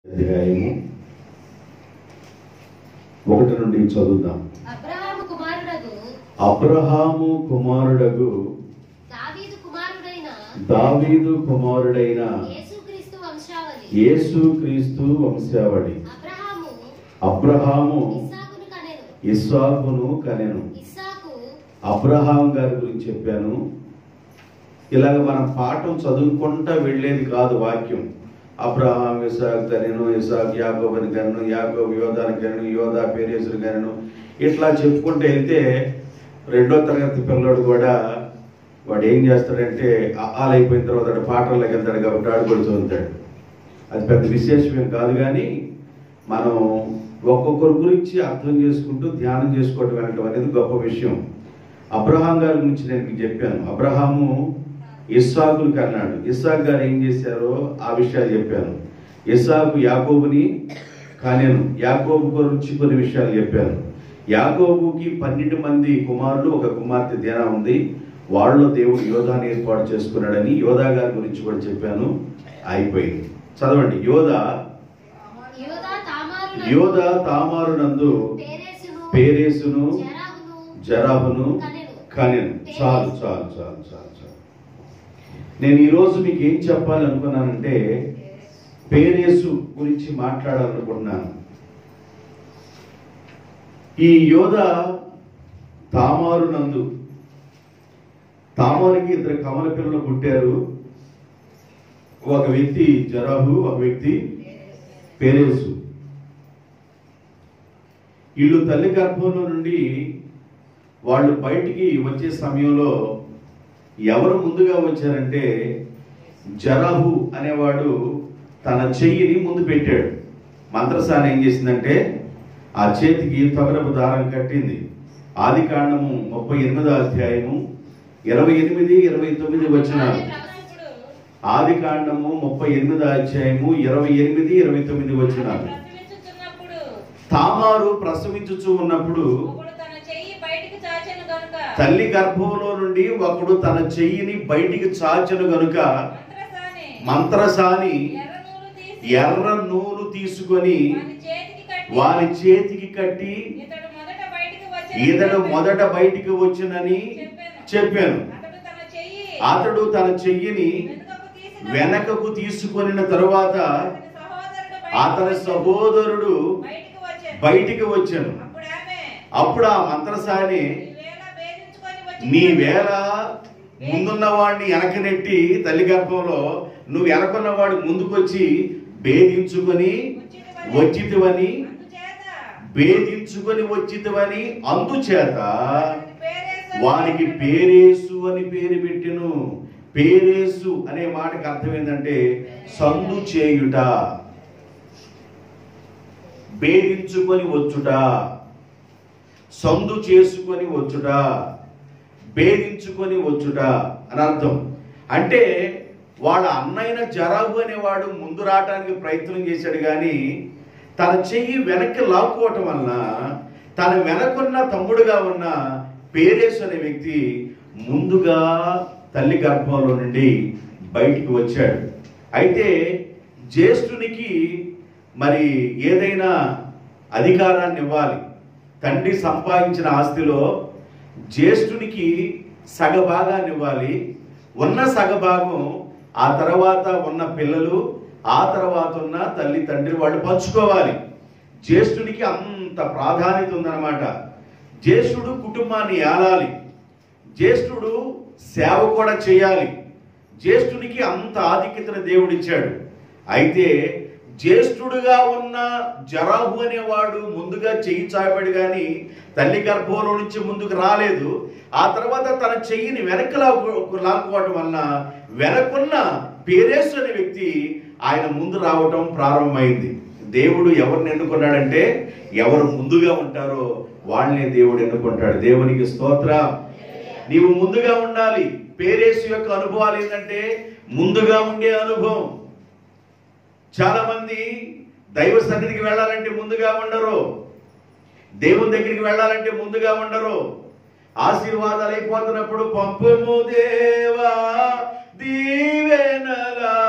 అధ్యాయము 1 నుండి చదువుదాం. అబ్రహాము కుమారుడగు దావీదు కుమారుడైన యేసుక్రీస్తు వంశావళి. అబ్రహాము ఇస్సాకును కనెను. అబ్రహాం గారి గురించి చెప్పాను. ఇలాగ మనం పాఠం చదువుకుంటా వెళ్ళేది కాదు వాక్యం. అబ్రహాం ఇస్సాకు కనెను, ఇస్సాకు యాకోబుని కనెను, యాకోబు యోధాను కనెను, యోధా పేరేసును కనెను. ఇట్లా చెప్పుకుంటూ వెళ్తే రెండో తరగతి పిల్లడు కూడా వాడు ఏం చేస్తాడంటే అయిపోయిన తర్వాత పాటల్లోకి వెళ్తాడు కాబట్టి ఆడుకొడుతూ ఉంటాడు. అది పెద్ద విశేషమేం కాదు, కానీ మనం ఒక్కొక్కరి గురించి అర్థం చేసుకుంటూ ధ్యానం చేసుకోవటం వెళ్ళటం అనేది గొప్ప విషయం. అబ్రహాం గారి గురించి నేను మీకు చెప్పాను. అబ్రహాము ఇస్సాకును కన్నాడు. ఇస్సాకు గారు ఏం చేశారో ఆ విషయాలు చెప్పాను. ఇస్సాకు యాకోబుని కనెను. యాకోబు గురించి కొన్ని విషయాలు చెప్పాను. యాకోబుకి 12 మంది కుమారులు, ఒక కుమార్తె దేనా ఉంది. వాళ్ళలో దేవుడు యోధాని ఏర్పాటు చేసుకున్నాడని యోధా గారి గురించి కూడా చెప్పాను. అయిపోయింది. చదవండి. యోధా తామారునందు పేరేసును జరాబును కనెను. చాలు చాలు చాలు చాలు చాలు. నేను ఈరోజు మీకు ఏం చెప్పాలి అనుకున్నానంటే పేరేసు గురించి మాట్లాడాలనుకుంటున్నాను. ఈ యోధా తామారునందు, తామారుకి 2 కమల పిల్లలు పుట్టారు. ఒక వ్యక్తి జరాహు, ఒక వ్యక్తి పేరేసు. వీళ్ళు తల్లి గర్భంలో నుండి వాళ్ళు బయటికి వచ్చే సమయంలో ఎవరు ముందుగా వచ్చారంటే జరాహు అనేవాడు తన చెయ్యిని ముందు పెట్టాడు. మంత్రసాని ఏం చేసిందంటే ఆ చేతికి తొగరపు దారం కట్టింది. ఆదికాండము 38వ అధ్యాయము 28, 29 వచనాలు. ఆదికాండము 38వ అధ్యాయము 28, 29 వచనాలు. తామారు ప్రసవించుచూ ఉన్నప్పుడు తల్లి గర్భంలో నుండి ఒకడు తన చెయ్యిని బయటికి చాచెను గనుక మంత్రసాని ఎర్ర నూలు తీసుకొని వారి చేతికి కట్టి ఇతడు మొదట బయటికి వచ్చునని చెప్పాను. అతడు తన చెయ్యిని వెనకకు తీసుకొనిన తరువాత అతని సహోదరుడు బయటికి వచ్చాను. అప్పుడు ఆ మంత్రసాని, నీవేళ ముందున్నవాడిని వెనక నెట్టి తల్లి గర్భంలో నువ్వు వెనకున్నవాడు ముందుకొచ్చి భేదించుకొని వచ్చితివని అందుచేత వానికి పేరేసు అని పేరు పెట్టెను. పేరేసు అనే మాటకి అర్థం ఏంటంటే సందు చేయుట, భేదించుకొని వచ్చుట, సందు చేసుకొని వచ్చుట, భేదించుకొని వచ్చుట అని అర్థం. అంటే వాళ్ళ అన్నైన జరాహు అనేవాడు ముందు రావడానికి ప్రయత్నం చేశాడు, కానీ తన చెయ్యి వెనక్కి లాక్కోవటం వలన తన వెనకున్న తమ్ముడుగా ఉన్న పేరేసు అనే వ్యక్తి ముందుగా తల్లి గర్భంలో నుండి బయటికి వచ్చాడు. అయితే జ్యేష్ఠునికి మరి ఏదైనా అధికారాన్ని ఇవ్వాలి. తండ్రి సంపాదించిన ఆస్తిలో జ్యేష్ఠునికి సగభాగాన్ని ఇవ్వాలి. ఉన్న సగభాగం ఆ తర్వాత ఉన్న పిల్లలు, ఆ తర్వాత ఉన్న తల్లి తండ్రి వాళ్ళు పంచుకోవాలి. జ్యేష్ఠునికి అంత ప్రాధాన్యత ఉందన్నమాట. జ్యేష్ఠుడు కుటుంబాన్ని ఏలాలి, జ్యేష్ఠుడు సేవ కూడా చేయాలి. జ్యేష్ఠునికి అంత ఆధిక్యతను దేవుడిచ్చాడు. అయితే జ్యేష్ఠుడుగా ఉన్న జరాహు అనేవాడు ముందుగా చెయ్యి చాపాడు, కానీ తల్లి గర్భంలో నుంచి ముందుకు రాలేదు. ఆ తర్వాత తన చెయ్యిని వెనక్కి లాక్కోవటం వలన వెనకున్న పేరేసు అనే వ్యక్తి ఆయన ముందు రావటం ప్రారంభమైంది. దేవుడు ఎవరిని ఎన్నుకున్నాడంటే ఎవరు ముందుగా ఉంటారో వాళ్ళనే దేవుడు ఎన్నుకుంటాడు. దేవునికి స్తోత్రం. నీవు ముందుగా ఉండాలి. పేరేసు యొక్క అనుభవాలు ఏంటంటే ముందుగా ఉండే అనుభవం. చాలా మంది దైవ సన్నిధికి వెళ్ళాలంటే ముందుగా ఉండరు, దేవుని దగ్గరికి వెళ్ళాలంటే ముందుగా ఉండరు. ఆశీర్వాదాలు అయిపోతున్నప్పుడు పంపుము దేవా దీవెనలాతో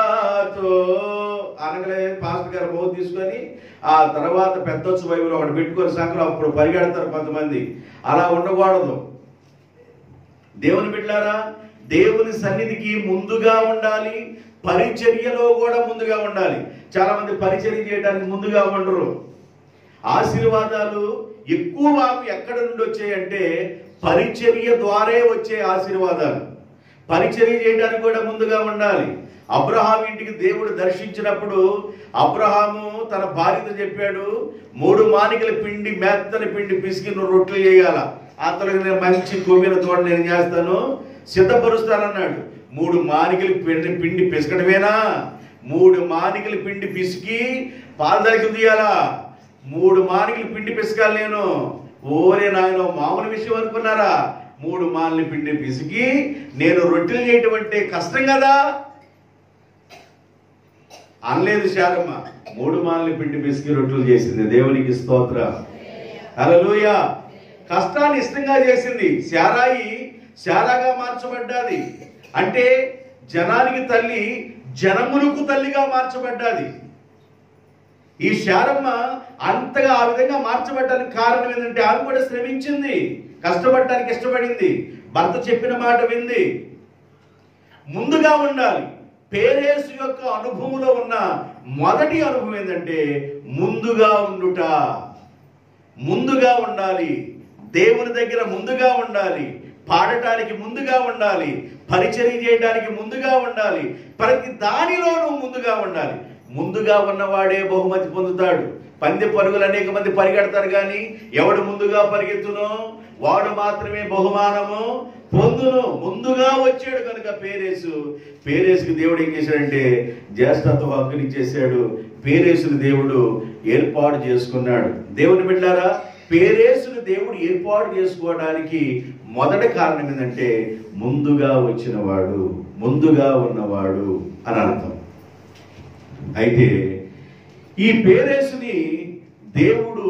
అనగలే పాస్టర్ గారి బౌ తీసుకొని ఆ తర్వాత పెద్దొచ్చు బైబిల్ ఒకటి పెట్టుకొని సంఖ్యలో అప్పుడు పరిగెడతారు కొంతమంది. అలా ఉండకూడదు. దేవుని బిడ్డలారా, దేవుని సన్నిధికి ముందుగా ఉండాలి, పరిచర్యలో కూడా ముందుగా ఉండాలి. చాలా మంది పరిచర్య చేయడానికి ముందుగా ఉండరు. ఆశీర్వాదాలు ఎక్కువ మాకు ఎక్కడ నుండి వచ్చాయంటే పరిచర్య ద్వారా వచ్చే ఆశీర్వాదాలు. పరిచర్య చేయడానికి కూడా ముందుగా ఉండాలి. అబ్రహాం ఇంటికి దేవుడు దర్శించినప్పుడు అబ్రహాము తన భార్యతో చెప్పాడు, 3 మానికల పిండి, మెత్తని పిండి పిసికి నువ్వు రొట్టెలు చేయాల, అంతలో నేను మంచి కొవ్విన తోట నేను చేస్తాను, సిద్ధపరుస్తానన్నాడు. 3 మానికల పిండి పిసకడమేనా? 3 మానికల పిండి పిసికి పాలదాకి తీయాలా? 3 మానికల పిండి పిసకాలి నేను. ఓరే నాయన, మామూలు విషయం అనుకున్నారా? 3 మానికల పిండి పిసికి నేను రొట్టెలు చేయటం అంటే కష్టం కదా అనలేదు శారమ్మ. 3 మానికల పిండి పిసికి రొట్టెలు చేసింది. దేవునికి స్తోత్రం, హల్లెలూయా. కష్టాన్ని ఇష్టంగా చేసింది. శారాగా మార్చబడ్డాది. అంటే జనానికి తల్లి, జనములకు తల్లిగా మార్చబడ్డాది. ఈ శారమ్మ అంతగా ఆ విధంగా మార్చబడ్డానికి కారణం ఏంటంటే ఆమె కూడా శ్రమించింది, కష్టపడటానికి ఇష్టపడింది, భర్త చెప్పిన మాట వింది. ముందుగా ఉండాలి. పేరేసు యొక్క అనుభవంలో ఉన్న మొదటి అనుభవం ఏంటంటే ముందుగా ఉండుట. ముందుగా ఉండాలి. దేవుని దగ్గర ముందుగా ఉండాలి, పాడటానికి ముందుగా ఉండాలి, పరిచర్య చేయడానికి ముందుగా ఉండాలి, ప్రతి దానిలోనూ ముందుగా ఉండాలి. ముందుగా ఉన్నవాడే బహుమతి పొందుతాడు. పందె పరుగులు అనేక మంది పరిగెడతారు, కానీ ఎవడు ముందుగా పరిగెత్తునో వాడు మాత్రమే బహుమానము పొందును. ముందుగా వచ్చాడు కనుక పేరేసుకి దేవుడు ఏం చేశాడంటే జ్యేష్ఠత్వ హక్కుని చేశాడు. పేరేసుని దేవుడు ఏర్పాటు చేసుకున్నాడు. దేవుని బిడ్డలారా, పేరేసుని దేవుడు ఏర్పాటు చేసుకోవడానికి మొదటి కారణం ఏంటంటే ముందుగా వచ్చినవాడు, ముందుగా ఉన్నవాడు అని అర్థం. అయితే ఈ పేరేసుని దేవుడు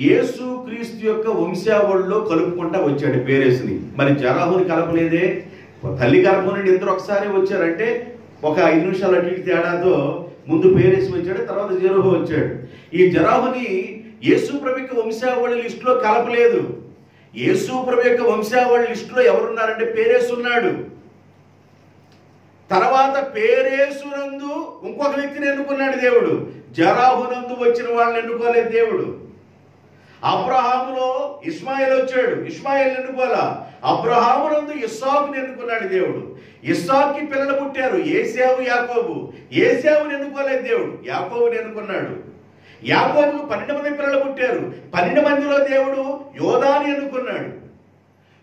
యేసు క్రీస్తు యొక్క వంశావళిలో కలుపుకుంటా వచ్చాడు పేరేసుని. మరి జరాహుని కలపలేదే. తల్లి గర్భం నుండి ఇద్దరు ఒకసారి వచ్చారంటే ఒక 5 నిమిషాలు అటు ఇటు తేడాతో ముందు పేరేసు వచ్చాడు, తర్వాత జెరహు వచ్చాడు. ఈ జరాహుని యేసు ప్రభు యొక్క వంశావళి లిస్టులో కలపలేదు. యేసు ప్రభు యొక్క వంశావళి లిస్టులో ఎవరున్నారంటే పేరేసు ఉన్నాడు. తర్వాత పేరేసునందు ఇంకొక వ్యక్తిని ఎన్నుకున్నాడు దేవుడు. జరాహునందు వచ్చిన వాళ్ళని ఎన్నుకోలేదు దేవుడు. అబ్రహాములో ఇస్మాయిల్ వచ్చాడు, ఇస్మాయిల్ ఎన్నుకోలా. అబ్రహామునందు ఇస్సాకుని ఎన్నుకున్నాడు దేవుడు. ఇస్సాకుకి పిల్లలు పుట్టారు, ఏశావు, యాకోబు. ఏశావుని ఎన్నుకోలేదు దేవుడు, యాకోబుని ఎన్నుకున్నాడు. యాకోబుకు 12 మంది పిల్లలు పుట్టారు. 12 మందిలో దేవుడు యోదాని ఎన్నుకున్నాడు.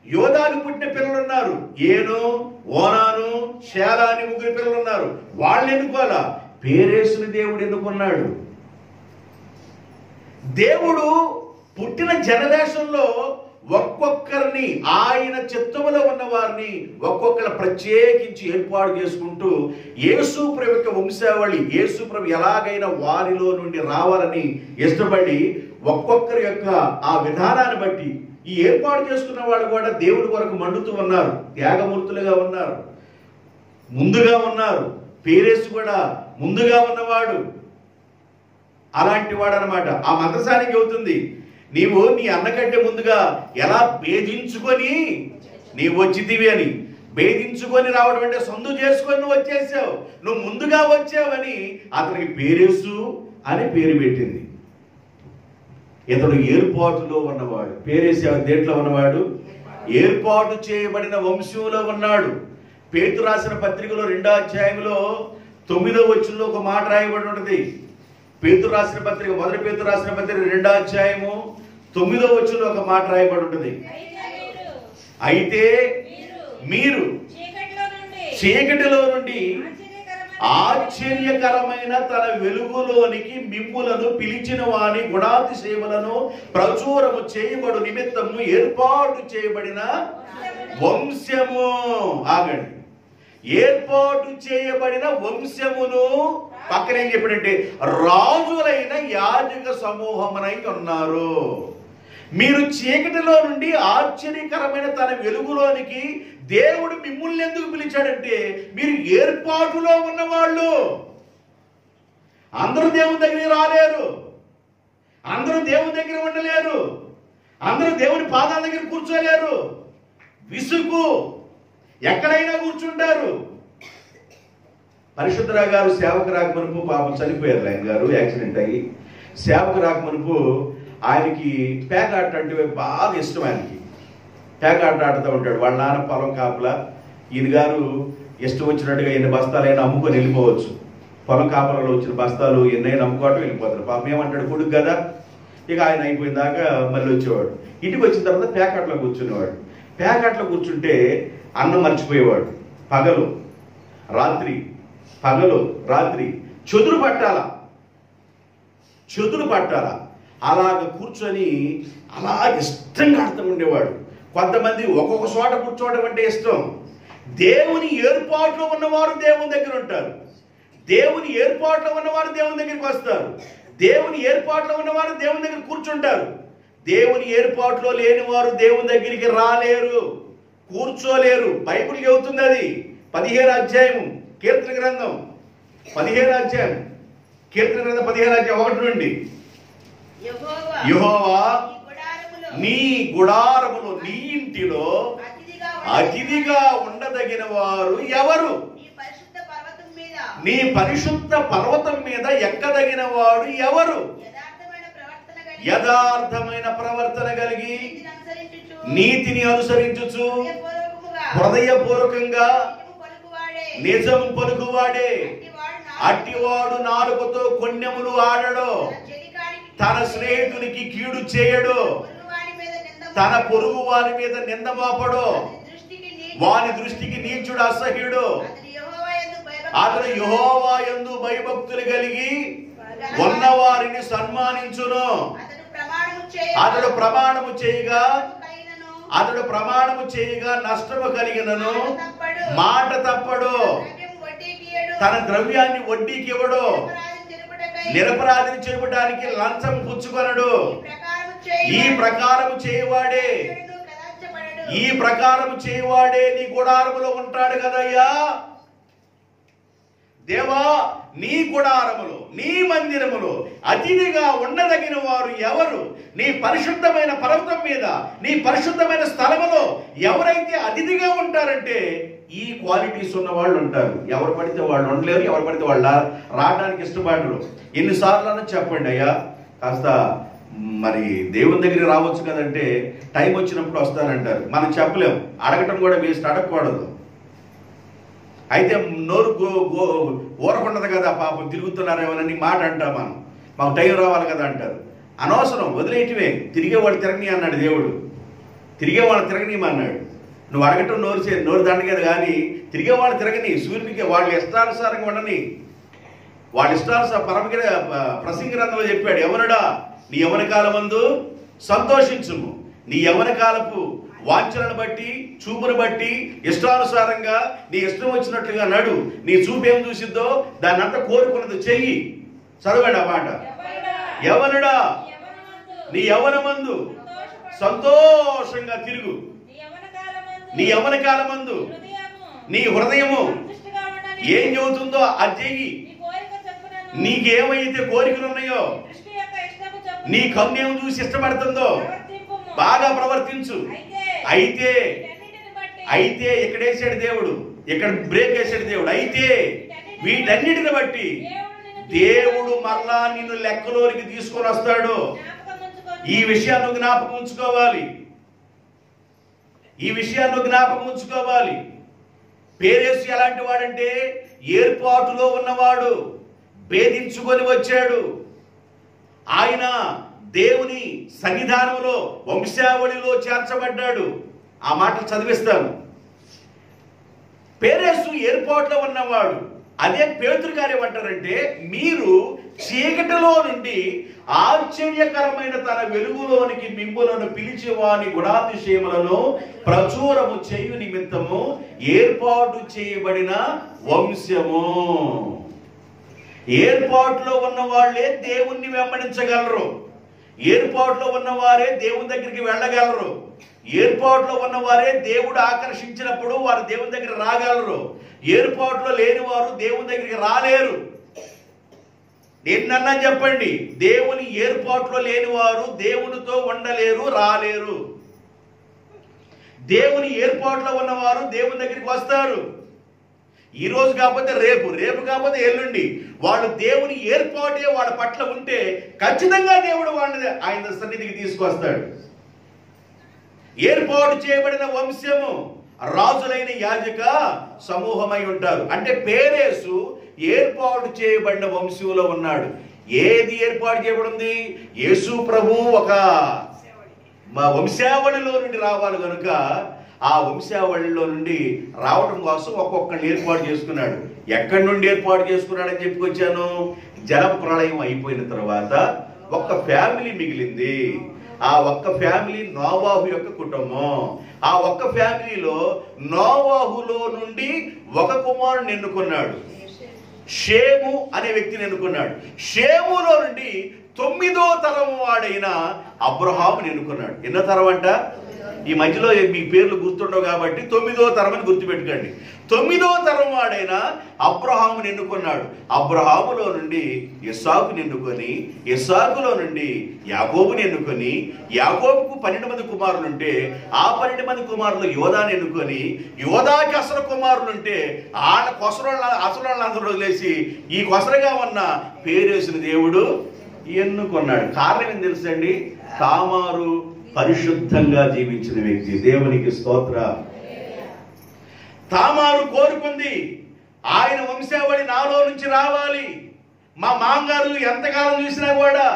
యోదాకు పుట్టిన పిల్లలు ఉన్నారు, ఏను, ఓనాను, షేలా అని 3 పిల్లలు ఉన్నారు. వాళ్ళు ఎన్నుకోలా, పేరేసుని దేవుడు ఎన్నుకున్నాడు. దేవుడు పుట్టిన జనరేషన్లో ఒక్కొక్కరిని, ఆయన చిత్తములో ఉన్న వారిని ఒక్కొక్కరు ప్రత్యేకించి ఏర్పాటు చేసుకుంటూ యేసు ప్రభు యొక్క వంశావళి, యేసు ప్రభు ఎలాగైనా వారిలో నుండి రావాలని ఇష్టపడి ఒక్కొక్కరి యొక్క ఆ విధానాన్ని బట్టి ఈ ఏర్పాటు చేసుకున్న వాళ్ళు కూడా దేవుడి కొరకు మండుతూ ఉన్నారు, త్యాగమూర్తులుగా ఉన్నారు, ముందుగా ఉన్నారు. పేరేసు కూడా ముందుగా ఉన్నవాడు, అలాంటి వాడు అనమాట. ఆ మంత్రసానికి అవుతుంది, నీవు నీ అన్నకంటే ముందుగా ఎలా భేదించుకొని నీవు వచ్చితివి అని. భేదించుకొని రావడం అంటే సొందు చేసుకొని నువ్వు వచ్చేసావు, నువ్వు ముందుగా వచ్చావని అతనికి పేరేసు అని పేరు పెట్టింది. ఇతడు ఏర్పాటులో ఉన్నవాడు. పేరేసు దేంట్లో ఉన్నవాడు? ఏర్పాటు చేయబడిన వంశంలో ఉన్నాడు. పేతురు రాసిన పత్రికలో 2వ అధ్యాయంలో 9వ వచనంలో ఒక మాట రాయబడి ఉంటుంది. పేతురు రాసిన పత్రిక, మొదటి పేతురు రాసిన పత్రిక 2వ అధ్యాయము 9వ వచనంలో ఒక మాట రాయబడి ఉంటుంది. అయితే మీరు చీకటిలో నుండి ఆశ్చర్యకరమైన తన వెలుగులోనికి మిమ్ములను పిలిచిన వాని గుణాతిశయములను ప్రచురము చేయబడు నిమిత్తము ఏర్పాటు చేయబడిన వంశము. ఆగండి, ఏర్పాటు చేయబడిన వంశమును పక్కన ఏం చెప్పాడంటే రాజులైన యాజక సమూహమునై ఉన్నారు. మీరు చీకటిలో నుండి ఆశ్చర్యకరమైన తన వెలుగులోనికి దేవుడు మిమ్మల్ని ఎందుకు పిలిచాడంటే మీరు ఏర్పాటులో ఉన్నవాళ్ళు. అందరూ దేవుని దగ్గరికి రాలేరు, అందరూ దేవుని దగ్గర ఉండలేరు, అందరూ దేవుని పాదాల దగ్గర కూర్చోలేరు. విసుగు, ఎక్కడైనా కూర్చుంటారు. పరిశుద్ధరావు గారు సేవకు రాకమునుపు పాపం చనిపోయారు. ఆయన గారు యాక్సిడెంట్ అయ్యి సేవకు రాకమునుపు ఆయనకి పేకాట అంటే బాగా ఇష్టం. ఆయనకి పేకాట ఆడుతూ ఉంటాడు. వాళ్ళ నాన్న పొలం కాపలా, ఈయన గారు ఇష్టం వచ్చినట్టుగా ఎన్ని బస్తాలైనా అమ్ముకొని వెళ్ళిపోవచ్చు. పొలం కాపలలో వచ్చిన బస్తాలు ఎన్నైనా అమ్ముకోవటం వెళ్ళిపోతారు. పాపం ఏమంటాడు, కొడుకు కదా. ఇక ఆయన అయిపోయిన దాకా మళ్ళీ వచ్చేవాడు. ఇంటికి వచ్చిన తర్వాత పేకాట్లో కూర్చునేవాడు. పేకాట్లో కూర్చుంటే అన్నం మర్చిపోయేవాడు. పగలు రాత్రి చెదురు పట్టాల అలాగ కూర్చొని అలా ఇష్టంగా ఆడుతూ ఉండేవాడు. కొంతమంది ఒక్కొక్క చోట కూర్చోవడం అంటే ఇష్టం. దేవుని ఏర్పాట్లో ఉన్నవారు దేవుని దగ్గర ఉంటారు. దేవుని ఏర్పాట్లో ఉన్నవారు దేవుని దగ్గరికి వస్తారు. దేవుని ఏర్పాట్లో ఉన్నవారు దేవుని దగ్గర కూర్చుంటారు. దేవుని ఏర్పాట్లో లేని వారు దేవుని దగ్గరికి రాలేరు, కూర్చోలేరు. బైబిల్ చెబుతుంది అది. 15వ అధ్యాయం కీర్తన గ్రంథం 15వ అధ్యాయం 1 నుండి, యెహోవా నీ గుడారములో నీ ఇంటిలో అతిథిగా ఉండదగిన వారు ఎవరు? నీ పరిశుద్ధ పర్వతం మీద ఎక్కదగిన వాడు ఎవరు? యథార్థమైన ప్రవర్తన కలిగి నీతిని అనుసరించుచు హృదయపూర్వకంగా నిజం పలుకువాడే. అట్టివాడు నాలుకతో కొన్నెములు ఆడడు, తన స్నేహితునికి కీడు చేయడు, తన పొరుగు వారి మీద నింద మోపడు. వాని దృష్టికి నీచుడు అసహ్యుడు. అతడు యెహోవా యందు భయభక్తులు కలిగి ఉన్నవారిని సన్మానించును. అతడు ప్రమాణము చేయగా నష్టము కలిగినను మాట తప్పడు. తన ద్రవ్యాన్ని వడ్డీకి ఇవ్వడు. నిరపరాధిని చెరుపడానికి లంచం పుచ్చుకొనడు. ఈ ప్రకారము చేయవాడే నీ గుడారములో ఉంటాడు కదయ్యా. దేవా, నీ గుడారములో నీ మందిరములో అతిథిగా ఉండదగిన వారు ఎవరు? నీ పరిశుద్ధమైన పర్వతం మీద నీ పరిశుద్ధమైన స్థలములో ఎవరైతే అతిథిగా ఉంటారంటే ఈ క్వాలిటీస్ ఉన్న వాళ్ళు ఉంటారు. ఎవరు పడితే వాళ్ళు ఉండలేరు, ఎవరు పడితే వాళ్ళు రావడానికి ఇష్టపడరు. ఎన్నిసార్లు చెప్పండి అయ్యా, కాస్త మరి దేవుని దగ్గరికి రావచ్చు కదంటే టైం వచ్చినప్పుడు వస్తానంటారు. మనం చెప్పలేం, అడగటం కూడా వేస్ట్, అడగకూడదు. అయితే నోరు ఊరకుండదు కదా, పాపం తిరుగుతున్నారేమోనని మాట అంటాం మనం. మాకు టైం రావాలి కదా అంటారు. అనవసరం, వదిలేయటమే. తిరిగేవాడు తిరగని అన్నాడు దేవుడు. తిరిగేవాడు తిరగనియమన్నాడు. నువ్వు అడగటం నోరు దండగదు కానీ తిరిగేవాడు తిరగని. సూర్యునికి వాళ్ళు ఇష్టానుసారంగా ఉండని. వాళ్ళ ఇష్టానుసారం ప్రసంగి గ్రంథంలో చెప్పాడు, యవనుడా నీ యవన కాలమందు సంతోషించుము. నీ యవన కాలపు వాంఛలను బట్టి చూపును బట్టి ఇష్టానుసారంగా నీ ఇష్టం వచ్చినట్లుగా నడు. నీ చూపు ఏం చూసిద్దో దాన్ని అంతా కోరుకున్నది చెయ్యి. చదవండి ఆ మాట. యవనుడా నీ యవనమందు సంతోషంగా తిరుగు. నీ యవన కాలమందు నీ హృదయము ఏం చెబుతుందో అది చెయ్యి. నీకేమైతే కోరికలు ఉన్నాయో, నీ కన్ను ఏం చూసి ఇష్టపడుతుందో బాగా ప్రవర్తించు. అయితే ఇక్కడ వేసాడు దేవుడు, ఇక్కడ బ్రేక్ వేసాడు దేవుడు. అయితే వీటన్నిటిని బట్టి దేవుడు మరలా నిన్ను లెక్కలోనికి తీసుకొని వస్తాడు. ఈ విషయాన్ని జ్ఞాపకం ఉంచుకోవాలి. పేరేసు ఎలాంటి వాడంటే ఏర్పాటులో ఉన్నవాడు, భేదించుకొని వచ్చాడు. ఆయన దేవుని సన్నిధానంలో వంశావళిలో చేర్చబడ్డాడు. ఆ మాటలు చదివిస్తాను. పేరేసు ఏర్పాటులో ఉన్నవాడు. అదే పేతురు గారు ఏమంటారంటే, మీరు చీకటిలో నుండి ఆశ్చర్యకరమైన తన వెలుగులోనికి మిమ్ములను పిలిచేవాని గుణాతిశయములను ప్రచురము చేయు నిమిత్తము ఏర్పాటు చేయబడిన వంశము. ఏర్పాటులో ఉన్న వాళ్ళే దేవుణ్ణి వెంబడించగలరు. ఏర్పాటులో ఉన్నవారే దేవుని దగ్గరికి వెళ్ళగలరు. ఏర్పాటులో ఉన్నవారే దేవుడు ఆకర్షించినప్పుడు వారు దేవుని దగ్గర రాగలరు. ఏర్పాటులో లేని వారు దేవుని దగ్గరికి రాలేరు. ఎన్నన్నా చెప్పండి, దేవుని ఏర్పాట్లో లేని వారు దేవునితో ఉండలేరు, రాలేరు. దేవుని ఏర్పాట్లో ఉన్నవారు దేవుని దగ్గరికి వస్తారు. ఈ రోజు కాకపోతే రేపు, రేపు కాకపోతే ఎల్లుండి. వాళ్ళు దేవుని ఏర్పాటే వాళ్ళ పట్ల ఉంటే ఖచ్చితంగా దేవుడు వాళ్ళని ఆయన సన్నిధికి తీసుకొస్తాడు. ఏర్పాటు చేయబడిన వంశము రాజులైన యాజక సమూహమై ఉంటారు. అంటే పేరేసు ఏర్పాటు చేయబడిన వంశంలో ఉన్నాడు. ఏది ఏర్పాటు చేయబడింది? యేసు ప్రభు ఒక మా వంశావళిలో నుండి రావాలి కనుక ఆ వంశావళిలో నుండి రావడం కోసం ఒక్కొక్కరిని ఏర్పాటు చేసుకున్నాడు. ఎక్కడి నుండి ఏర్పాటు చేసుకున్నాడని చెప్పుకొచ్చాను. జల ప్రళయం అయిపోయిన తర్వాత ఒక్క ఫ్యామిలీ మిగిలింది. ఆ ఒక్క ఫ్యామిలీ నోవాహు యొక్క కుటుంబం. ఆ ఒక్క ఫ్యామిలీలో నోవాహులో నుండి ఒక కుమారుని ఎన్నుకున్నాడు. షేము అనే వ్యక్తిని ఎన్నుకున్నాడు. షేములో నుండి 9వ తరం వాడైన అబ్రహాముని ఎన్నుకున్నాడు. ఎన్నో తరం అంట? ఈ మధ్యలో మీ పేర్లు గుర్తుండవు కాబట్టి 9వ తరం అని గుర్తుపెట్టుకోండి. 9వ తరం వాడైన అబ్రహాముని ఎన్నుకున్నాడు. అబ్రహాములో నుండి ఇస్సాకుని ఎన్నుకొని, ఇస్సాకులో నుండి యాకోబుని ఎన్నుకొని, యాకోబుకు 12 మంది కుమారులుంటే ఆ 12 మంది కుమారులు యోధాని ఎన్నుకొని, యోధాకి అసలు కుమారులుంటే వాళ్ళ అసలు వదిలేసి ఈ కొసరగా ఉన్న పేరేసిన దేవుడు ఎన్నుకున్నాడు. కారణం ఏం తెలుసండి? తామారు పరిశుద్ధంగా జీవించిన వ్యక్తి. దేవునికి స్తోత్ర. తామారు కోరుకుంది, ఆయన వంశావళి నాలో నుంచి రావాలి. మా మామగారు ఎంతకాలం చూసినా కూడా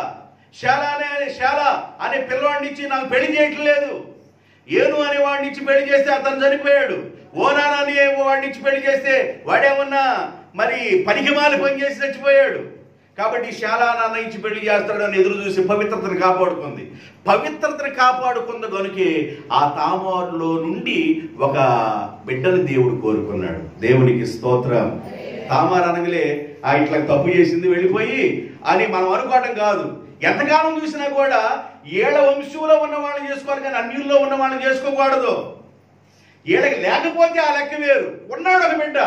శాలా అనే పిల్లవాడిని ఇచ్చి నాకు పెళ్లి చేయట్లేదు. ఏను అనే వాడిని ఇచ్చి పెళ్లి చేస్తే అతను చనిపోయాడు. ఓనానా అనే వాడిని ఇచ్చి పెళ్లి చేస్తే వాడేమన్నా మరి పనికిమాలి పని చేసి చచ్చిపోయాడు. కాబట్టి శాలా నాన్న ఇచ్చి పెళ్లి చేస్తాడని ఎదురు చూసి పవిత్రతను కాపాడుకుంది. పవిత్రతను కాపాడుకుంది కనుకే ఆ తామారులో నుండి ఒక బిడ్డని దేవుడు కోరుకున్నాడు. దేవునికి స్తోత్రం. తామారు అనగలే ఇట్లా తప్పు చేసింది వెళ్ళిపోయి అని మనం అనుకోవటం కాదు. ఎంతకాలం చూసినా కూడా ఏళ్ళ వంశంలో ఉన్న వాళ్ళని చేసుకోవాలి కానీ అన్యుల్లో ఉన్న వాళ్ళని చేసుకోకూడదు. ఏళ్ళకి లేకపోతే ఆ లెక్క వేరు. ఉన్నాడు ఒక బిడ్డ,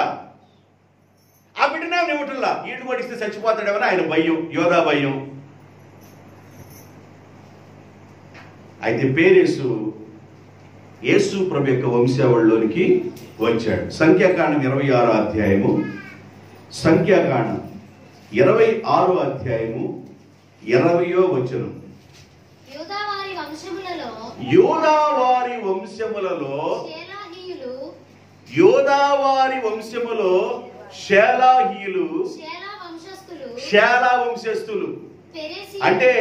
ఆ బిడ్డనే నివ్వటంలా ఈటు కొడిస్తే చచ్చిపోతాడేమని ఆయన భయం, యోధా భయం. అయితే పేరేసు యేసు ప్రభు యొక్క వంశావళిలోనికి వచ్చాడు. సంఖ్యాకాండం 26వ అధ్యాయము, సంఖ్యాకాండం 26వ అధ్యాయము 20వ వచనం. యోదావారి వంశములలో షేలాహీయులు, షేలా వంశస్థులు. అంటే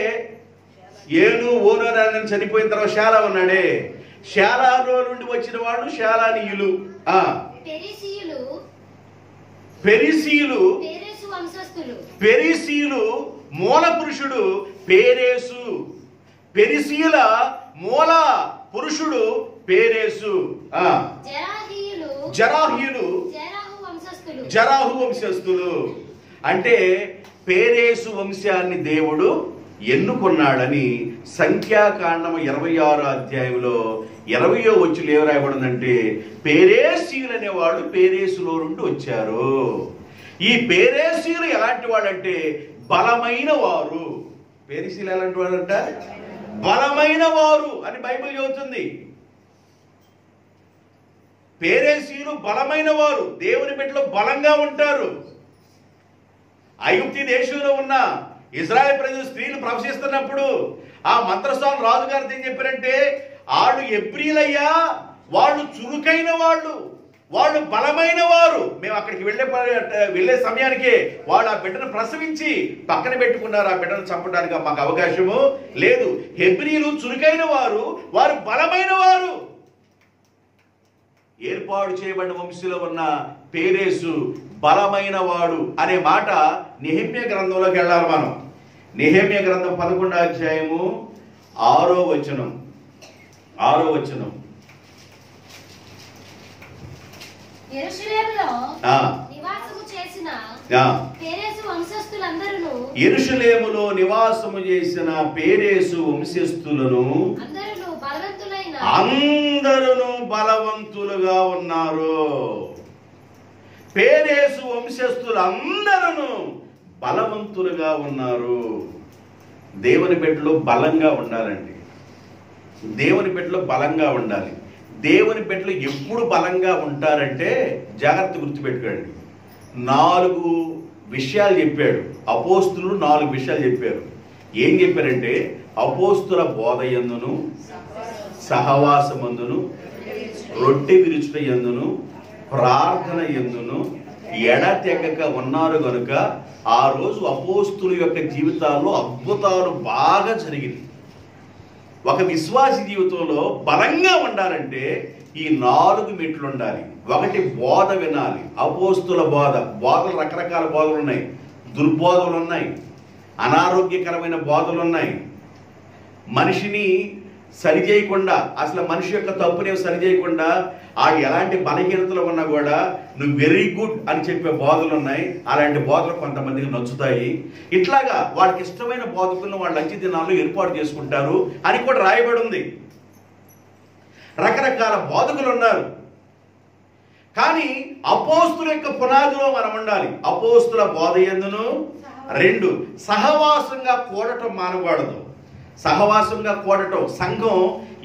ఏను ఓనోరాన్ని చనిపోయిన తర్వాత షేలా ఉన్నాడే, షేలాలో నుండి వచ్చిన వాడు షేలానీయులు. పెరిసీయులు మూల పురుషుడు పేరేసు. పెరిసీయుల మూల పురుషుడు పేరేసు. జరాహు వంశస్థులు. అంటే పేరేసు వంశాన్ని దేవుడు ఎన్నుకున్నాడని సంఖ్యాకాండం 26వ అధ్యాయంలో 20వ వచనంలో ఏం రాయబడిందంటే పేరేసీయులు అనేవాళ్ళు పేరేసులో నుండి వచ్చారు. ఈ పేరేసీయులు ఎలాంటి వాళ్ళంటే బలమైన వారు. పేరేసీయులు ఎలాంటి వాళ్ళంట? బలమైన వారు అని బైబిల్ చెబుతుంది. పేరేసీయులు బలమైన వారు, దేవుని బిడ్డలు బలంగా ఉంటారు. ఐగుప్తు దేశంలో ఉన్న ఇజ్రాయెల్ ప్రజలు స్త్రీలు ప్రవశిస్తున్నప్పుడు ఆ మంత్రస్వామి రాజుగారు ఏం చెప్పారంటే వాళ్ళు ఎబ్రీలయ్యా, వాళ్ళు చురుకైన వాళ్ళు బలమైన వారు. మేము అక్కడికి వెళ్ళే సమయానికే వాళ్ళు ఆ బిడ్డను ప్రసవించి పక్కన పెట్టుకున్నారు. ఆ బిడ్డను చంపడానికి మాకు అవకాశము లేదు. హెబ్రీలు చురుకైన వారు, వారు బలమైన వారు. ఏర్పాటు చేయబడిన వంశంలో ఉన్న పేరేసు బలమైన వాడు అనే మాట నెహెమ్యా గ్రంథంలోకి వెళ్ళాలి మనం. నెహెమ్యా గ్రంథం 11వ అధ్యాయము 6వ వచనం. యెరూషలేములో నివాసము చేసిన పేరేసు వంశస్థులను అందరూ బలవంతులుగా ఉన్నారు. పేరేసు వంశస్థులు అందరూ బలవంతులుగా ఉన్నారు. దేవుని బిడ్డలు బలంగా ఉండాలండి. దేవుని బిడ్డలు బలంగా ఉండాలి. దేవుని బిడ్డలు ఎప్పుడు బలంగా ఉంటారంటే జాగ్రత్త గుర్తుపెట్టుకోండి. 4 విషయాలు చెప్పాడు అపోస్తులు. 4 విషయాలు చెప్పారు. ఏం చెప్పారంటే అపోస్తుల బోధ యందును, సహవాసమందును, రొట్టె విరుచుట యందును, ప్రార్థన యందును ఎడతెగక ఉన్నారు కనుక ఆ రోజు అపోస్తుల యొక్క జీవితాల్లో అద్భుతాలు బాగా జరిగింది. ఒక విశ్వాసి జీవితంలో బలంగా ఉండాలంటే ఈ 4 మెట్లు ఉండాలి. 1 బోధ వినాలి. అపోస్తుల బోధలు రకరకాల బోధలు ఉన్నాయి. దుర్బోధలు ఉన్నాయి, అనారోగ్యకరమైన బోధలు ఉన్నాయి. మనిషిని సరిచేయకుండా, అసలు మనిషి యొక్క తప్పుని సరిచేయకుండా ఆ ఎలాంటి బలహీనతలు ఉన్నా కూడా నువ్వు వెరీ గుడ్ అని చెప్పే బోధలు ఉన్నాయి. అలాంటి బోధలు కొంతమందికి నచ్చుతాయి. ఇట్లాగా వాళ్ళకి ఇష్టమైన బోధకులను వాళ్ళు లంచ్ దినాల్లో ఏర్పాటు చేసుకుంటారు అని కూడా రాయబడి ఉంది. రకరకాల బోధకులు ఉన్నారు. కానీ అపోస్తుల యొక్క పునాదిలో మనం ఉండాలి. అపోస్తుల బోధ యందును 2 సహవాసంగా కూడటం మానకూడదు. సహవాసంగా కూడటం, సంఘం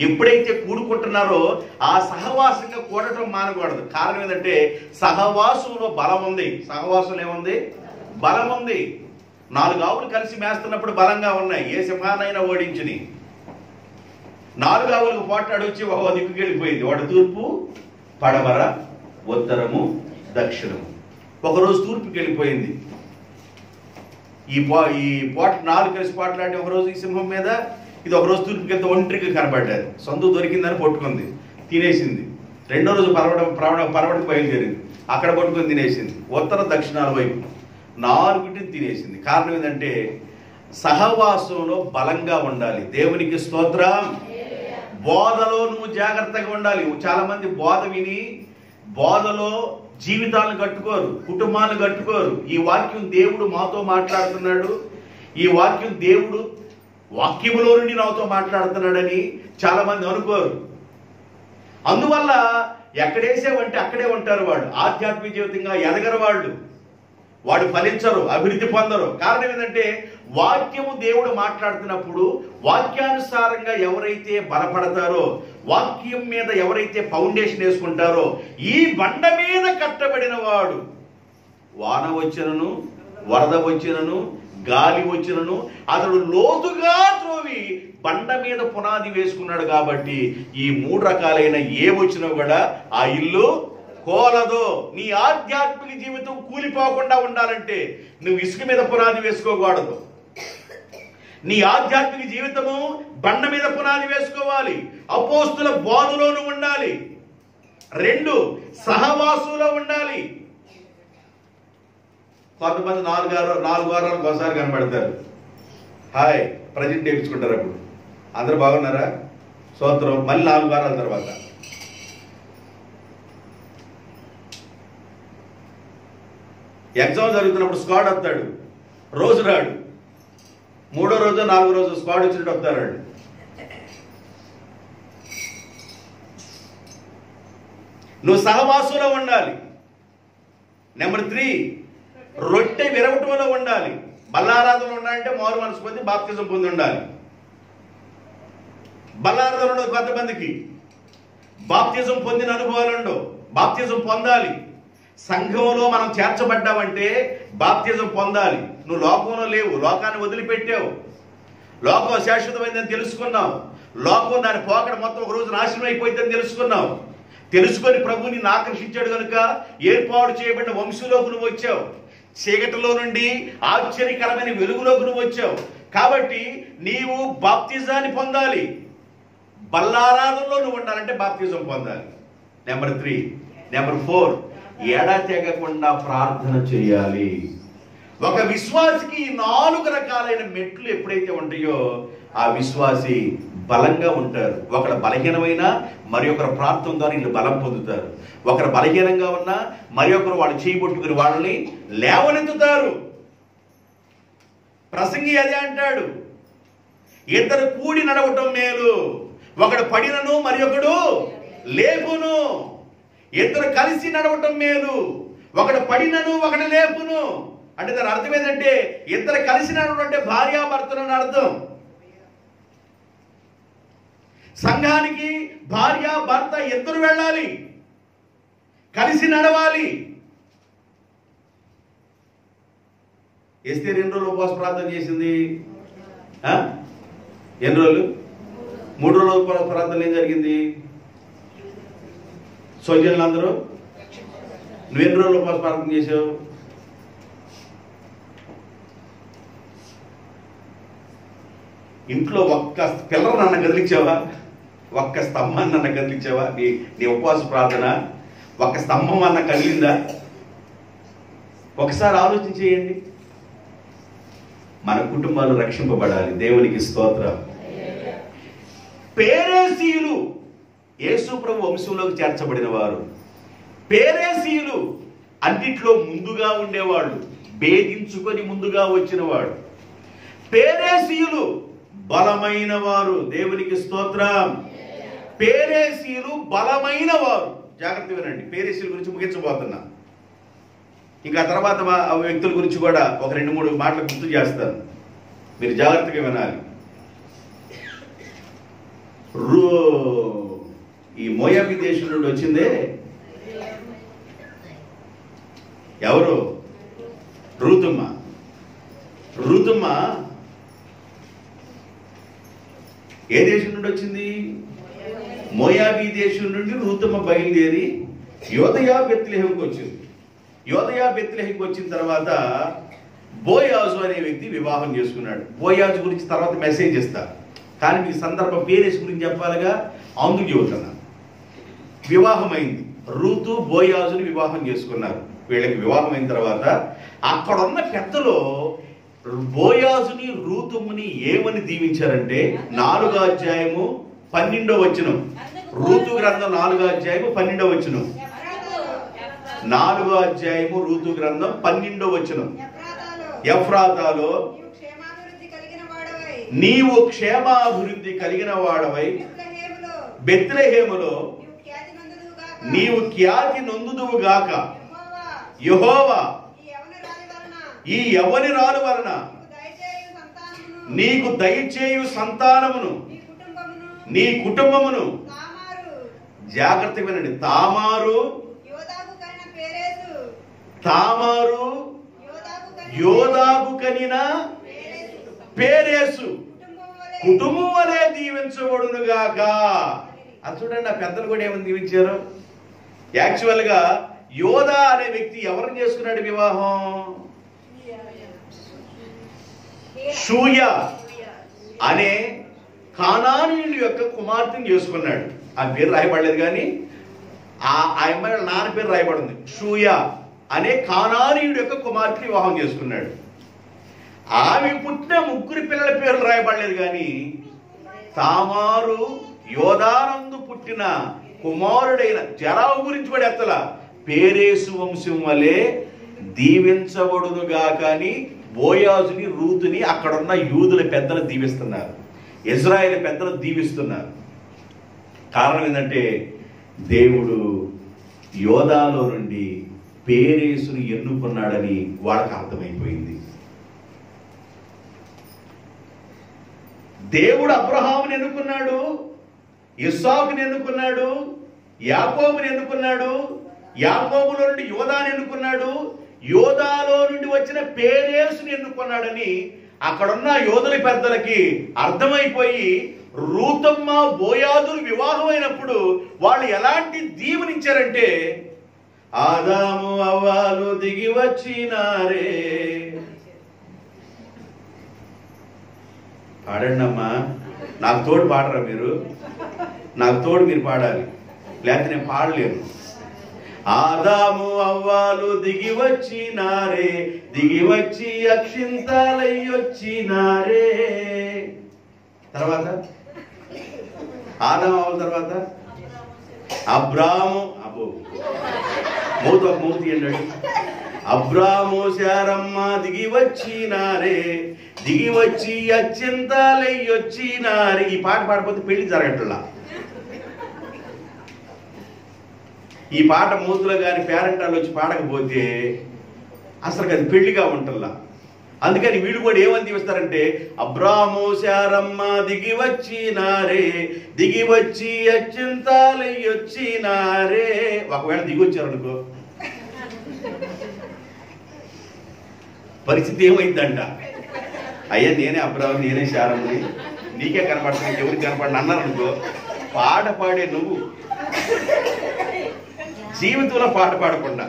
ఎప్పుడైతే కూడుకుంటున్నారో ఆ సహవాసంగా కూడటం మానకూడదు. కారణం ఏంటంటే సహవాసంలో బలం ఉంది. సహవాసంలో ఏముంది? బలం ఉంది. 4 ఆవులు కలిసి మేస్తున్నప్పుడు బలంగా ఉన్నాయి. ఏ సింహానైనా ఓడించుని. 4 ఆవులకు పోట్లాడి వచ్చి ఒక దిక్కుకి వెళ్ళిపోయింది. వాడు తూర్పు, పడమర, ఉత్తరము, దక్షిణము. ఒకరోజు తూర్పుకి వెళ్ళిపోయింది. ఈ 4 కలిసి పోట్లాడి ఒకరోజు ఈ సింహం మీద, ఇది ఒకరోజు తూర్పుకి వెళ్తే ఒంటరికి కనబడ్డారు. సందు దొరికిందని పట్టుకుంది, తినేసింది. రెండో రోజు పరవడికి బయలుదేరింది, అక్కడ పట్టుకొని తినేసింది. ఉత్తర దక్షిణాల వైపు 4 తినేసింది. కారణం ఏంటంటే సహవాసంలో బలంగా ఉండాలి. దేవునికి స్తోత్రం. బోధలో నువ్వు జాగ్రత్తగా ఉండాలి. చాలా మంది బోధ విని బోధలో జీవితాలను కట్టుకోరు, కుటుంబాలను కట్టుకోరు. ఈ వాక్యం దేవుడు మాతో మాట్లాడుతున్నాడు, ఈ వాక్యం దేవుడు వాక్యములో నుండి నాతో మాట్లాడుతున్నాడని చాలా మంది అనుకోరు. అందువల్ల ఎక్కడేసేవంటే అక్కడే ఉంటారు. వాళ్ళు ఆధ్యాత్మిక జీవితంగా ఎదగరు. వాడు ఫలించరు, అభివృద్ధి పొందరు. కారణం ఏంటంటే వాక్యము దేవుడు మాట్లాడుతున్నప్పుడు వాక్యానుసారంగా ఎవరైతే బలపడతారో, వాక్యం మీద ఎవరైతే ఫౌండేషన్ వేసుకుంటారో, ఈ బండ మీద కట్టబడిన వాడు వాన వచ్చినను, వరద వచ్చినను, గాలి వచ్చినను అతడు లోతుగా త్రోవి బండ మీద పునాది వేసుకున్నాడు. కాబట్టి ఈ 3 రకాలైన ఏ వచ్చినా కూడా ఆ ఇల్లు కోలదు. నీ ఆధ్యాత్మిక జీవితం కూలిపోకుండా ఉండాలంటే నువ్వు ఇసుక మీద పునాది వేసుకోకూడదు. నీ ఆధ్యాత్మిక జీవితము బండ మీద పునాది వేసుకోవాలి. అపోస్తుల బోధలోను ఉండాలి. 2 సహవాసులో ఉండాలి. కొంతమంది 4 వారాలకు ఒకసారి కనబడతారు. హాయ్ ప్రజెంట్ నేర్చుకుంటారు. అప్పుడు అందరూ బాగున్నారా? స్తోత్రం. మళ్ళీ 4 వారాల తర్వాత ఎగ్జామ్ జరుగుతున్నప్పుడు స్క్వాడ్ వస్తాడు. రోజు రాడు. 3వ రోజు 4వ రోజు స్క్వాడ్ వచ్చినట్టు వస్తాడు. నువ్వు సహవాసంలో ఉండాలి. నెంబర్ 3 రొట్టె విరవటంలో ఉండాలి. బల్లారాధనలో ఉండాలంటే మారు మనసు పొంది బాప్తిజం పొంది ఉండాలి. బల్లారాధనలో కొంతమందికి బాప్తిజం పొందిన అనుభవాలు ఉండవు. బాప్తిజం పొందాలి. సంఘంలో మనం చేర్చబడ్డామంటే బాప్తిజం పొందాలి. నువ్వు లోకంలో లేవు, లోకాన్ని వదిలిపెట్టావు. లోకం శాశ్వతమైందని తెలుసుకున్నావు. లోకం దాని పోకడ మొత్తం ఒక రోజు నాశనం అయిపోయిందని తెలుసుకున్నావు. తెలుసుకొని ప్రభువు నిన్ను ఆకర్షించాడు కనుక ఏర్పాటు చేయబడిన వంశంలోకి నువ్వు వచ్చావు. చీకటిలో నుండి ఆశ్చర్యకరమైన వెలుగులోకి నువ్వు వచ్చావు. కాబట్టి నీవు బాప్తిజాన్ని పొందాలి. బల్లారాధనలో నువ్వు ఉండాలంటే బాప్తిజం పొందాలి. నెంబర్ 3. నెంబర్ 4 ఎడతెగకుండా ప్రార్థన చేయాలి. ఒక విశ్వాసికి 4 రకాలైన మెట్లు ఎప్పుడైతే ఉంటాయో ఆ విశ్వాసి బలంగా ఉంటారు. ఒకరు బలహీనమైన మరి ఒకరు ప్రార్థన ద్వారా వీళ్ళు బలం పొందుతారు. ఒకరు బలహీనంగా ఉన్నా మరి ఒకరు వాళ్ళు చేయబొట్టుకుని వాళ్ళని లేవనెత్తుతారు. ప్రసంగి అదే అంటాడు, 2 కూడి నడవటం మేలు, ఒకడు పడినను మరి ఒకడు లేపును. 2 కలిసి నడవటం మేలు, ఒకడు పడినను ఒకడు లేపును అంటే దాని అర్థం ఏంటంటే ఇద్దరు కలిసి నడవడం భార్యాభర్తలు అని అర్థం. సంఘానికి భార్య భర్త ఇద్దరు వెళ్ళాలి, కలిసి నడవాలి. ఎస్తేరు ఎన్ని రోజులు ఉపవాస ప్రార్థన చేసింది? ఎన్ని రోజులు? 3 రోజుల ఉపవాస ప్రార్థన. ఏం జరిగింది? సోజనులు అందరూ నువ్వెన్ని రోజులు ఉపవాస ప్రార్థన చేసావు? ఇంట్లో ఒక్క పిల్లలు నన్ను కదిలించావా? ఒక్క స్తంభాన్ని నన్ను కదిలించావా? నీ ఉపవాస ప్రార్థన ఒక్క స్తంభం అన్న కదిలిందా? ఒకసారి ఆలోచన చేయండి. మన కుటుంబాలు రక్షింపబడాలి. దేవునికి స్తోత్రం. పేరేసీయులు యేసు ప్రభు వంశంలోకి చేర్చబడిన వారు. పేరేసీయులు అన్నిట్లో ముందుగా ఉండేవాళ్ళు, భేదించుకొని ముందుగా వచ్చిన వాడు. పేరేసీయులు బలమైన వారు. దేవునికి స్తోత్రం. పేరేసీయులు బలమైన వారు. జాగ్రత్త వినండి, పేరేసీయుల గురించి ముగించబోతున్నా. ఇంకా తర్వాత ఆ వ్యక్తుల గురించి కూడా ఒక 2-3 మాటలు గుర్తు చేస్తాను, మీరు జాగ్రత్తగా వినాలి. ఈ మోయాబీ దేశం నుండి వచ్చిందే ఎవరు? రూతమ్మ. రూతమ్మ ఏ దేశం నుండి వచ్చింది? మోయాబీ దేశం నుండి రూతమ్మ బయలుదేరి యోదయ బెత్లెహేముకి వచ్చింది. యోదయ బెత్లెహేముకి వచ్చిన తర్వాత బోయాజు అనే వ్యక్తి వివాహం చేసుకున్నాడు. బోయాజు గురించి తర్వాత మెసేజ్ ఇస్తా, కానీ మీకు సందర్భం పేరేసి గురించి చెప్పాలిగా, అందుకు చెబుతున్నా. వివాహం అయింది. రూతు బోయాజుని వివాహం చేసుకున్నారు. వీళ్ళకి వివాహం అయిన తర్వాత అక్కడున్న పెద్దలు బోయాజుని రూతుముని ఏమని దీవించారంటే 4వ అధ్యాయము 12వ వచనం. రూతు గ్రంథం 4వ అధ్యాయము 12వ వచనం. 4వ అధ్యాయము రూతు గ్రంథం 12వ వచనం. ఎఫ్రాతాలో నీవు క్షేమాభివృద్ధి కలిగిన వాడవై బెత్లెహేములో నీవు ఖ్యాతి నొందుదువుగాక. యెహోవా ఈ యవ్వనురాలు వలన నీకు దయచేయు సంతానమును నీ కుటుంబమును. జాగ్రత్తగా వినండి. తామారు యోదాకు కనిన పేరేసు కుటుంబం వలె దీవించబడునుగాక. అది చూడండి, ఆ పెద్దలు కూడా ఏమని దీవించారు? యాక్చువల్ గా యోధా అనే వ్యక్తి ఎవరిని చేసుకున్నాడు వివాహం? షూయ అనే కానానీయుల యొక్క కుమార్తెను చేసుకున్నాడు. ఆ పేరు రాయబడలేదు, కానీ ఆ అమ్మాయి నాన్న పేరు రాయబడింది. షూయ అనే కానానీయుడి యొక్క కుమార్తెను వివాహం చేసుకున్నాడు. ఆమె పుట్టిన 3 పిల్లల పేర్లు రాయబడలేదు, కానీ తామారు యోధానందు పుట్టిన కుమారుడైన జరావు గురించి కూడా ఎత్తల. పేరేసు వంశం వలె దీవించబడునుగా. కానీ బోయాజుని రూతుని అక్కడున్న యూదుల పెద్దలు దీవిస్తున్నారు, ఇజ్రాయేల్ పెద్దలు దీవిస్తున్నారు. కారణం ఏంటంటే దేవుడు యోధాలో నుండి పేరేసుని ఎన్నుకున్నాడని వాళ్ళకి అర్థమైపోయింది. దేవుడు అబ్రహాముని ఎన్నుకున్నాడు, ఇస్సాకుని ఎన్నుకున్నాడు, యాకోబుని ఎన్నుకున్నాడు, యాకోబులో నుండి యోధాని ఎన్నుకున్నాడు, యోధాలో నుండి వచ్చిన పేరేసుని ఎన్నుకున్నాడని అక్కడున్న యోధుల పెద్దలకి అర్థమైపోయి రూతమ్మ బోయాజులు వివాహం అయినప్పుడు వాళ్ళు ఎలాంటి దీవెనిచ్చారంటే, ఆదాము అవ్వాలు దిగి వచ్చినారే. పాడండి అమ్మా, నాకు తోడు పాడరా మీరు? నాకు తోడు మీరు పాడాలి, లేకపోతే నేను పాడలేను. ఆదాము అవ్వాలు దిగి వచ్చినారే, దిగి వచ్చి అక్షింతాలయ్యొచ్చినారే. తర్వాత ఆదాము అవ్వాల తర్వాత అబ్రాము, అబ్బో మూతి అన్నాడు. అబ్రాము శారమ్మ దిగి వచ్చినారే, దిగి వచ్చి అత్యంతాలయ్యొచ్చినారే. ఈ పాట పాడకపోతే పెళ్లి జరగట్లా. ఈ పాట మూతులో కానీ పేరెంటాలు వచ్చి పాడకపోతే అసలు అది పెళ్లిగా ఉంటల్లా. అందుకని వీళ్ళు కూడా ఏమని దీవిస్తారంటే, అబ్రాము శారమ్మ దిగి వచ్చినారే, దిగి వచ్చి అచ్చింతాలయ్యొచ్చినారే. ఒకవేళ దిగి వచ్చారనుకో పరిస్థితి ఏమైందంట, అయ్యా నేనే అబ్రాము నేనే శారమ్మని, నీకే కనపడుతుంది ఎవరికి కనపడిన అన్నారు అనుకో, పాట పాడే నువ్వు జీవితంలో పాట పాడకుండా.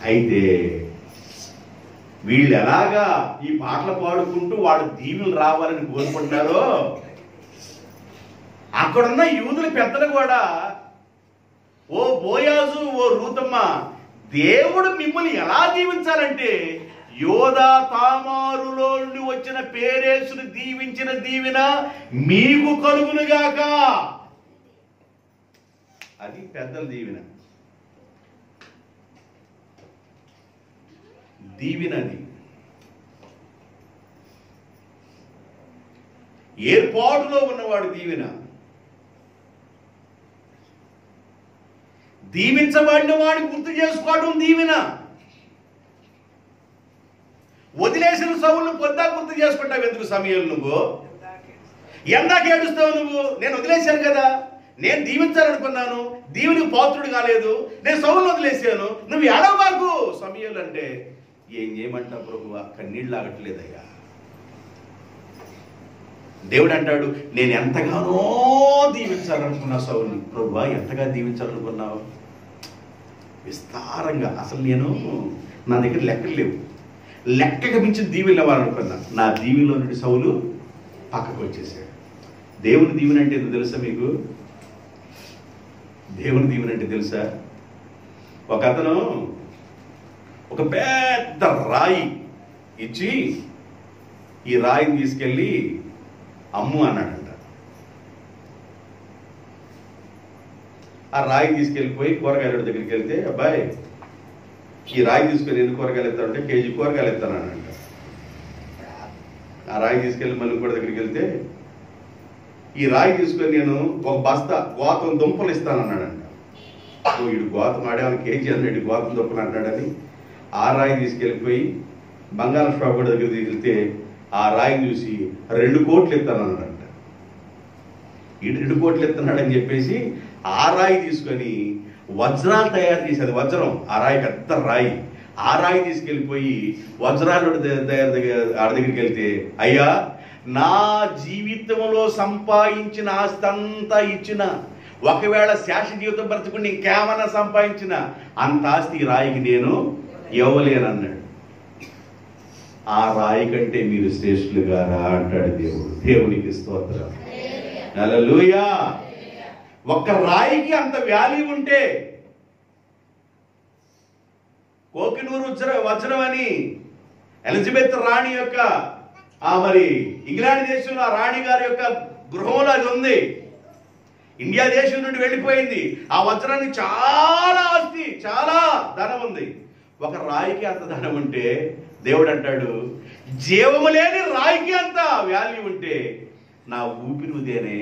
అయితే వీళ్ళు ఎలాగా ఈ పాటలు పాడుకుంటూ వాళ్ళు దీవులు రావాలని కోరుకుంటున్నారో, అక్కడున్న యూదుల పెద్దలు కూడా, ఓ బోయాజు ఓ రూతమ్మ, దేవుడు మిమ్మల్ని ఎలా దీవించాలంటే యోదా తామారులో నుండి వచ్చిన పేరేసును దీవించిన దీవెన మీకు కలుగునుగాక. అది పెద్దల దీవెన. దీవెనది ఏర్పాటులో ఉన్నవాడు దీవెన. దీవించబడిన వాడిని గుర్తు చేసుకోవడం దీవెన. వదిలేసిన సౌలును పొద్దా గుర్తు చేసుకుంటావు ఎందుకు సమయం? నువ్వు ఎందాక ఏడుస్తావు? నువ్వు నేను వదిలేశాను కదా, నేను దీవించాలనుకున్నాను, దీవునికి పాత్రుడు కాలేదు, నేను సౌలును వదిలేశాను, నువ్వు ఏడవబాకు సమయాలు అంటే ఏం చేయమంటావు ప్రభువా? కన్నీళ్ళు ఆగట్లేదయ్యా. దేవుడు అంటాడు, నేను ఎంతగానో దీవించాలనుకున్నా సౌలుని. ప్రభువా ఎంతగా దీవించాలనుకున్నావు? విస్తారంగా. అసలు నా దగ్గర లెక్కలు లేవు, లెక్కకు మించి దీవెన ఇవ్వాలనుకున్నా. నా దీవెనలో నుండి సౌలు పక్కకు వచ్చేసాడు. దేవుని దీవెన అంటే ఎందుకు తెలుసా మీకు? దేవుని దీవెన అంటే తెలుసా? ఒక అతను ఒక పెద్ద రాయి ఇచ్చి, ఈ రాయిని తీసుకెళ్ళి అమ్ము అన్నాడంట. ఆ రాయి తీసుకెళ్ళిపోయి కూరగాయల దగ్గరికి వెళ్తే, అబ్బాయి ఈ రాయి తీసుకెళ్ళి ఎన్ని కూరగాయలు ఎత్తాడంటే, కేజీ కూరగాయలు ఎత్తానంట. ఆ రాయి తీసుకెళ్ళి మళ్ళీ కూడా దగ్గరికి వెళ్తే, ఈ రాయి తీసుకొని నేను ఒక బస్తా గోతం దుంపలు ఇస్తానన్నాడంట. వీడు గోతం ఆడేవాళ్ళకి కేజీ అన్నాడు, గోతం దుంపలు అంటాడని ఆ రాయి తీసుకెళ్ళిపోయి బంగాళాదుంప కూడా దగ్గర తీసుకెళ్తే ఆ రాయిని చూసి 2 కోట్లు ఎత్తానన్నాడంట. వీడు 2 కోట్లు ఎత్తున్నాడని చెప్పేసి ఆ రాయి తీసుకొని వజ్రాలు తయారు చేసేది. వజ్రం, ఆ రాయి పెద్ద రాయి, ఆ రాయి తీసుకెళ్ళిపోయి వజ్రాలు ఆడ దగ్గరికి వెళ్తే, అయ్యా నా జీవితంలో సంపాదించిన ఆస్తి అంతా ఇచ్చిన, ఒకవేళ శాశ్వత జీవితం బ్రతుకుని ఇంకేమన్నా సంపాదించిన అంత ఆస్తి ఈ రాయికి నేను ఇవ్వలేనన్నాడు. ఆ రాయి కంటే మీరు శ్రేష్ఠులుగా రా అంటాడు దేవుడు. దేవునికి స్తోత్రం, హల్లెలూయా. ఒక్క రాయికి అంత వాల్యూ ఉంటే, కోహినూరు వజ్రం అని ఎలిజబెత్ రాణి యొక్క మరి ఇంగ్లాండ్ దేశంలో ఆ రాణి గారి యొక్క గృహంలో అది ఉంది. ఇండియా దేశం నుండి వెళ్ళిపోయింది. ఆ వజ్రానికి చాలా ఆస్తి, చాలా ధనం ఉంది. ఒక రాయికి అంత ధనం ఉంటే దేవుడు అంటాడు, జీవము లేని రాయికి అంత వాల్యూ ఉంటే నా ఊపిరి ఉదేనే,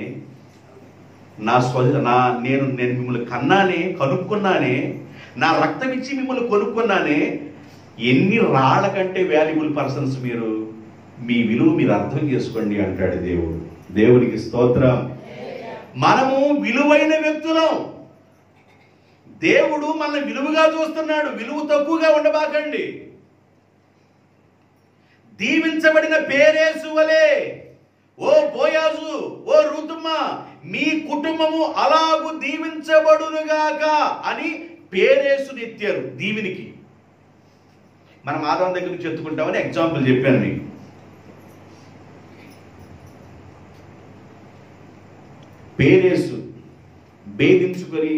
నేను మిమ్మల్ని కన్నానే, కనుక్కున్నానే, నా రక్తం ఇచ్చి మిమ్మల్ని కొనుక్కున్నానే. ఎన్ని రాళ్ల కంటే వాల్యుబుల్ పర్సన్స్ మీరు, మీ విలువ మీరు అర్థం చేసుకోండి అంటాడు దేవుడు. దేవునికి స్తోత్రం. మనము విలువైన వ్యక్తులం. దేవుడు మనల్ని విలువగా చూస్తున్నాడు. విలువ తక్కువగా ఉండబాకండి. దీవించబడిన పేరేసు వలె, ఓ బోయాజు, ఓ రూతుమ్మ, మీ కుటుంబము అలాగు దీవించబడునుగాక అని పేరేసుని ఎత్తారు దీవినికి. మనం ఆదాం దగ్గర నుంచి ఎత్తుకుంటామని ఎగ్జాంపుల్ చెప్పాను మీకు. పేరేసు భేదించుకొని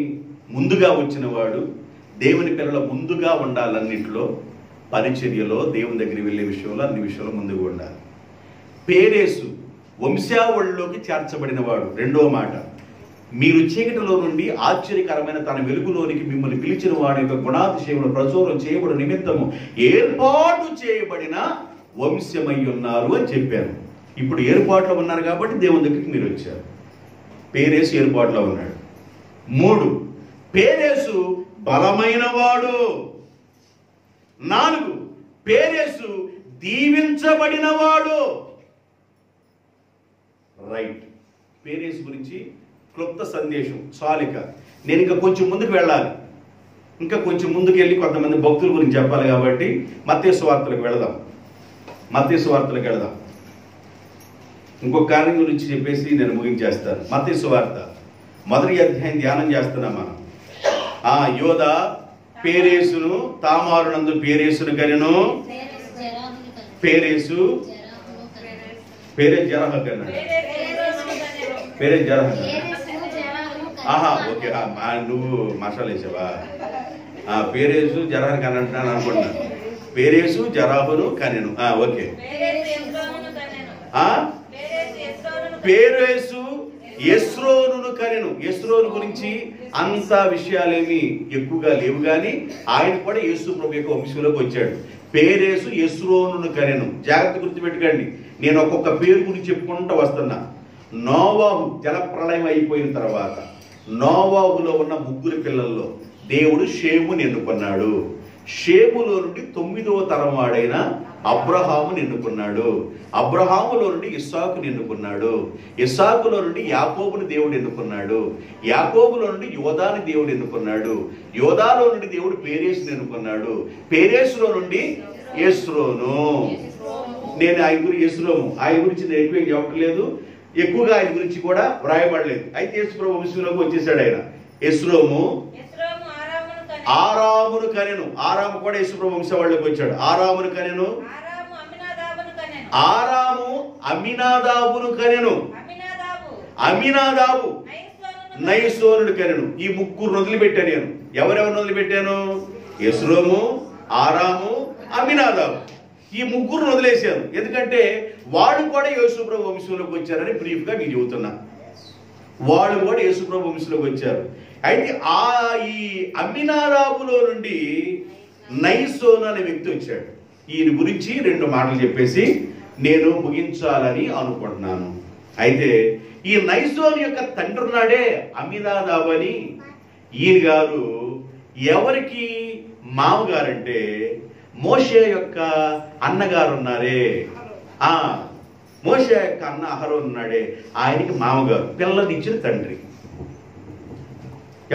ముందుగా వచ్చిన వాడు. దేవుని పిల్లల ముందుగా ఉండాలన్నింటిలో, పరిచర్యలో, దేవుని దగ్గరికి వెళ్ళే విషయంలో, అన్ని విషయంలో ముందుగా ఉండాలి. పేరేసు వంశావళిలోకి చేర్చబడిన వాడు. రెండో మాట, మీరు చీకటిలో నుండి ఆశ్చర్యకరమైన తన వెలుగులోనికి మిమ్మల్ని పిలిచిన వాడి యొక్క గుణాతిశయమును ప్రచురం చేయబడి నిమిత్తము ఏర్పాటు చేయబడిన వంశమై ఉన్నారు అని చెప్పాను. ఇప్పుడు ఏర్పాటులో ఉన్నారు కాబట్టి దేవుని దగ్గరికి మీరు వచ్చారు. పేరేసు ఏర్పాటులో ఉన్నాడు. 3, పేరేసు బలమైన వాడు. 4 పేరేసు దీవించబడినవాడు. రైట్. పేరేసు గురించి క్లుప్త సందేశం చాలిక. నేను ఇంకా కొంచెం ముందుకు వెళ్ళాలి, ఇంకా కొంచెం ముందుకు వెళ్ళి కొంతమంది భక్తుల గురించి చెప్పాలి కాబట్టి మత్తయి సువార్తలకు వెళదాం. ఇంకొక కార్యం గురించి చెప్పేసి నేను ముగించేస్తాను. మత్తయి సువార్త 1వ అధ్యాయం ధ్యానం చేస్తున్నాం మనం. యోధ పేరేసును తామారునందు పేరేసును కనెను. పేరేసు జరహ కన్నాడు. ఓకే, నువ్వు మసాలా వేసావా? పేరేసు జరహ కనంటున్నాను అనుకుంటున్నాను. పేరేసు జరాహును కనెను. ఓకే. పేరేసు ఎస్రోనును కనెను. ఎస్రోను గురించి అంత విషయాలేమి ఎక్కువగా లేవు, కానీ ఆయన కూడా యేసు ప్రభు యొక్క వంశంలోకి వచ్చాడు. పేరేసు ఎస్రోనును కనెను. జాగ్రత్త గుర్తుపెట్టుకోండి, నేను ఒక్కొక్క పేరు గురించి చెప్పుకుంటూ వస్తున్నా. నోవాహు జలప్రళయం అయిపోయిన తర్వాత నోవాహులో ఉన్న 3 పిల్లల్లో దేవుడు షేముని ఎన్నుకున్నాడు. షేములో నుండి 9వ తరం వాడైన అబ్రహాముని ఎన్నుకున్నాడు. అబ్రహాములో నుండి ఇస్సాకుని ఎన్నుకున్నాడు. ఇస్సాకులో నుండి యాకోబుని దేవుడు ఎన్నుకున్నాడు. యాకోబులో నుండి యోదాని దేవుడు ఎన్నుకున్నాడు. యోదాలో నుండి దేవుడు పేరేసుని ఎన్నుకున్నాడు. పేరేసులో నుండి ఎస్రోను. నేను ఆయన గురించి ఆయన గురించి నేను ఎక్కువ చెప్పట్లేదు, ఎక్కువగా ఆయన గురించి కూడా వ్రాయబడలేదు. అయితే యేసుప్రభు వంశంలోకి వచ్చేసాడు ఆయన. ఎస్రోము ఆరామును కనెను. ఆరాము కూడా యేసుప్రభు వంశవాళ్ళకి వచ్చాడు. ఆరామును కనెను. ఆరాము అమ్మినాదాబును కనెను. అమ్మినాదాబు నయసోనుడు కనెను. ఈ 3 వదిలిపెట్టాను నేను. ఎవరెవరిని వదిలిపెట్టాను? ఎస్రోము, ఆరాము, అమ్మినాదాబు. ఈ 3 వదిలేశాను, ఎందుకంటే వాళ్ళు కూడా యేసుప్రభు వంశంలోకి వచ్చారని బ్రీఫ్గా మీకు చెబుతున్నా. వాళ్ళు కూడా యేసుప్రభు వంశంలోకి వచ్చారు. అయితే ఈ అమ్మినాదాబులో నుండి నయసోను అనే వ్యక్తి వచ్చాడు. ఈయన గురించి 2 మాటలు చెప్పేసి నేను ముగించాలని అనుకుంటున్నాను. అయితే ఈ నయసోను యొక్క తండ్రి ఉన్నాడే అమ్మినాదాబు అని, ఈయన గారు ఎవరికి మామగారంటే మోషే యొక్క అన్నగారు ఉన్నారే, మోషే యొక్క అన్న అహరోను ఉన్నాడే, ఆయనకి మామగారు, పిల్లనిచ్చిన తండ్రి.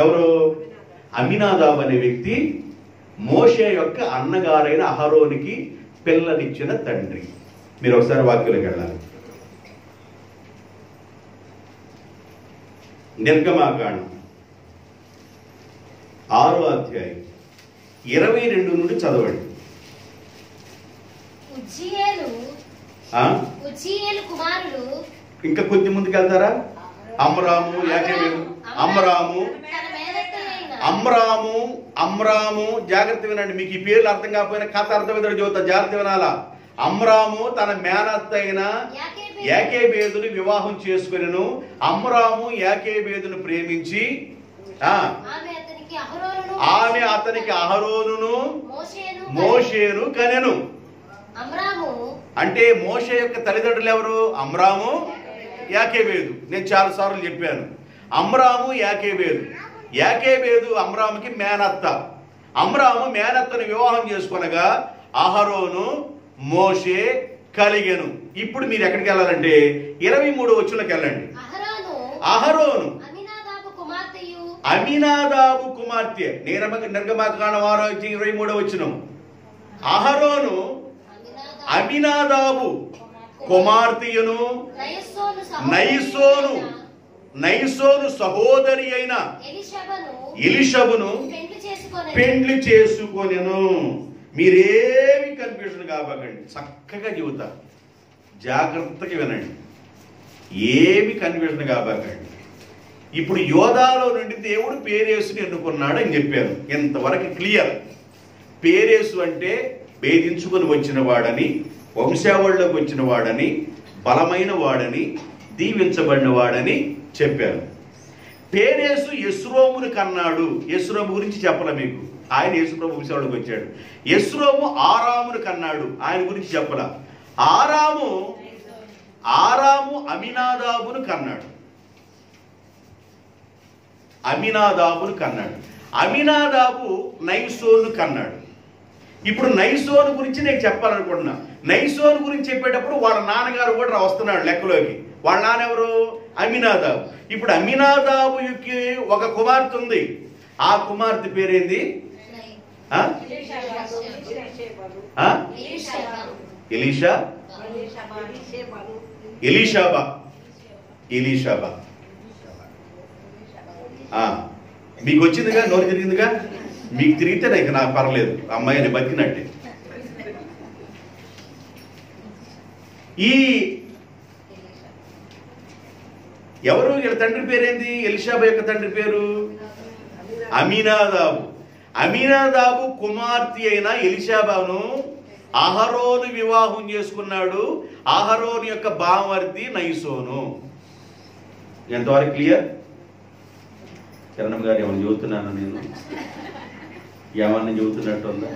ఎవరు? అమ్మినాదాబు అనే వ్యక్తి మోషే యొక్క అన్నగారైన అహరోనికి పిల్లనిచ్చిన తండ్రి. మీరు ఒకసారి వాక్యంలోకి వెళ్ళాలి. నిర్గమాకాండం 6వ అధ్యాయం 22 నుండి చదవండి. ఇంకా కొద్ది ముందుకు వెళ్తారా? అమ్రాము, యాకేబేదు. అమ్రాము జాగ్రత్త వినండి. మీకు ఈ పేర్లు అర్థం కాకపోయినా కథ అర్థమైందని చెబుతా, జాగ్రత్త వినాలా. అమ్రాము తన మేనత్త అయిన యాకేబేదుని వివాహం చేసుకునేను. అమ్రాము యాకేబేదును ప్రేమించి ఆమె అతనికి అహరోనును మోషేను కనెను. అంటే మోషే యొక్క తల్లిదండ్రులు ఎవరు? అమ్రాము, యాకేబేదు. నేను చాలా సార్లు చెప్పాను. అమ్రాము, యాకేబేదు. యాకేబేదు అమ్రాముకి మేనత్త. అమ్రాము మేనత్తను వివాహం చేసుకొనగా అహరోను, మోషే కలిగెను. ఇప్పుడు మీరు ఎక్కడికి వెళ్ళాలంటే 23వ వచనంలోకి వెళ్ళండి. అహరోను అమ్మినాదాబు కుమార్తె. నిర్గమాకాండం 23వ వచనం. అహరోను అమ్మినాదాబు కుమార్తెయును నయసోను సహోదరి అయిన ఎలీషబును పెండ్లి చేసుకొనెను. మీరేమి కన్ఫ్యూషన్ కావకండి, చక్కగా చెబుతా, జాగ్రత్తగా వినండి, ఏమి కన్ఫ్యూషన్ కావకండి. ఇప్పుడు యోధాలో నుండి దేవుడు పేరేసుని ఎన్నుకున్నాడు అని చెప్పాను. ఇంతవరకు క్లియర్. పేరేసు అంటే భేదించుకొని వచ్చిన వాడని, వంశావళిలోకి వచ్చిన వాడని, బలమైన వాడని, దీవించబడిన వాడని చెప్పాను. పేరేసు ఎస్రోమును కన్నాడు. ఎస్రోము గురించి చెప్పలే మీకు, ఆయన యేసుప్రభు వంశావళికి వచ్చాడు. ఎస్రోము ఆరామును కన్నాడు, ఆయన గురించి చెప్పలా. ఆరాము అమ్మినాదాబును కన్నాడు. అమినాదాబును కన్నాడు. అమినాదాబు నయసోను కన్నాడు. ఇప్పుడు నయసోను గురించి నేను చెప్పాలనుకుంటున్నా. నయసోను గురించి చెప్పేటప్పుడు వాళ్ళ నాన్నగారు కూడా వస్తున్నాడు లెక్కలోకి. వాళ్ళ నాన్న ఎవరు? అమినాదాబు. ఇప్పుడు అమినాదాబుకి ఒక కుమార్తె ఉంది. ఆ కుమార్తె పేరేంది? ఎలీషాబా. ఎలీషాబా. మీకు వచ్చిందిగా, నోరు తిరిగిందిగా. మీకు తిరిగితే నాకు పర్లేదు, అమ్మాయిని బతికినట్టే. ఈ ఎవరు? వీళ్ళ తండ్రి పేరేంది? ఎలీషాబా యొక్క తండ్రి పేరు అమీనాదాబు. అమీనాదాబు కుమార్తె అయిన ఎలీషాబాను అహరోను వివాహం చేసుకున్నాడు. అహరోను యొక్క బామర్ది నయసోను. ఎంతవరకు క్లియర్? చరణం గారు ఏమన్నా చెబుతున్నాను నేను? ఏమన్నా చెబుతున్నట్టు ఉందా?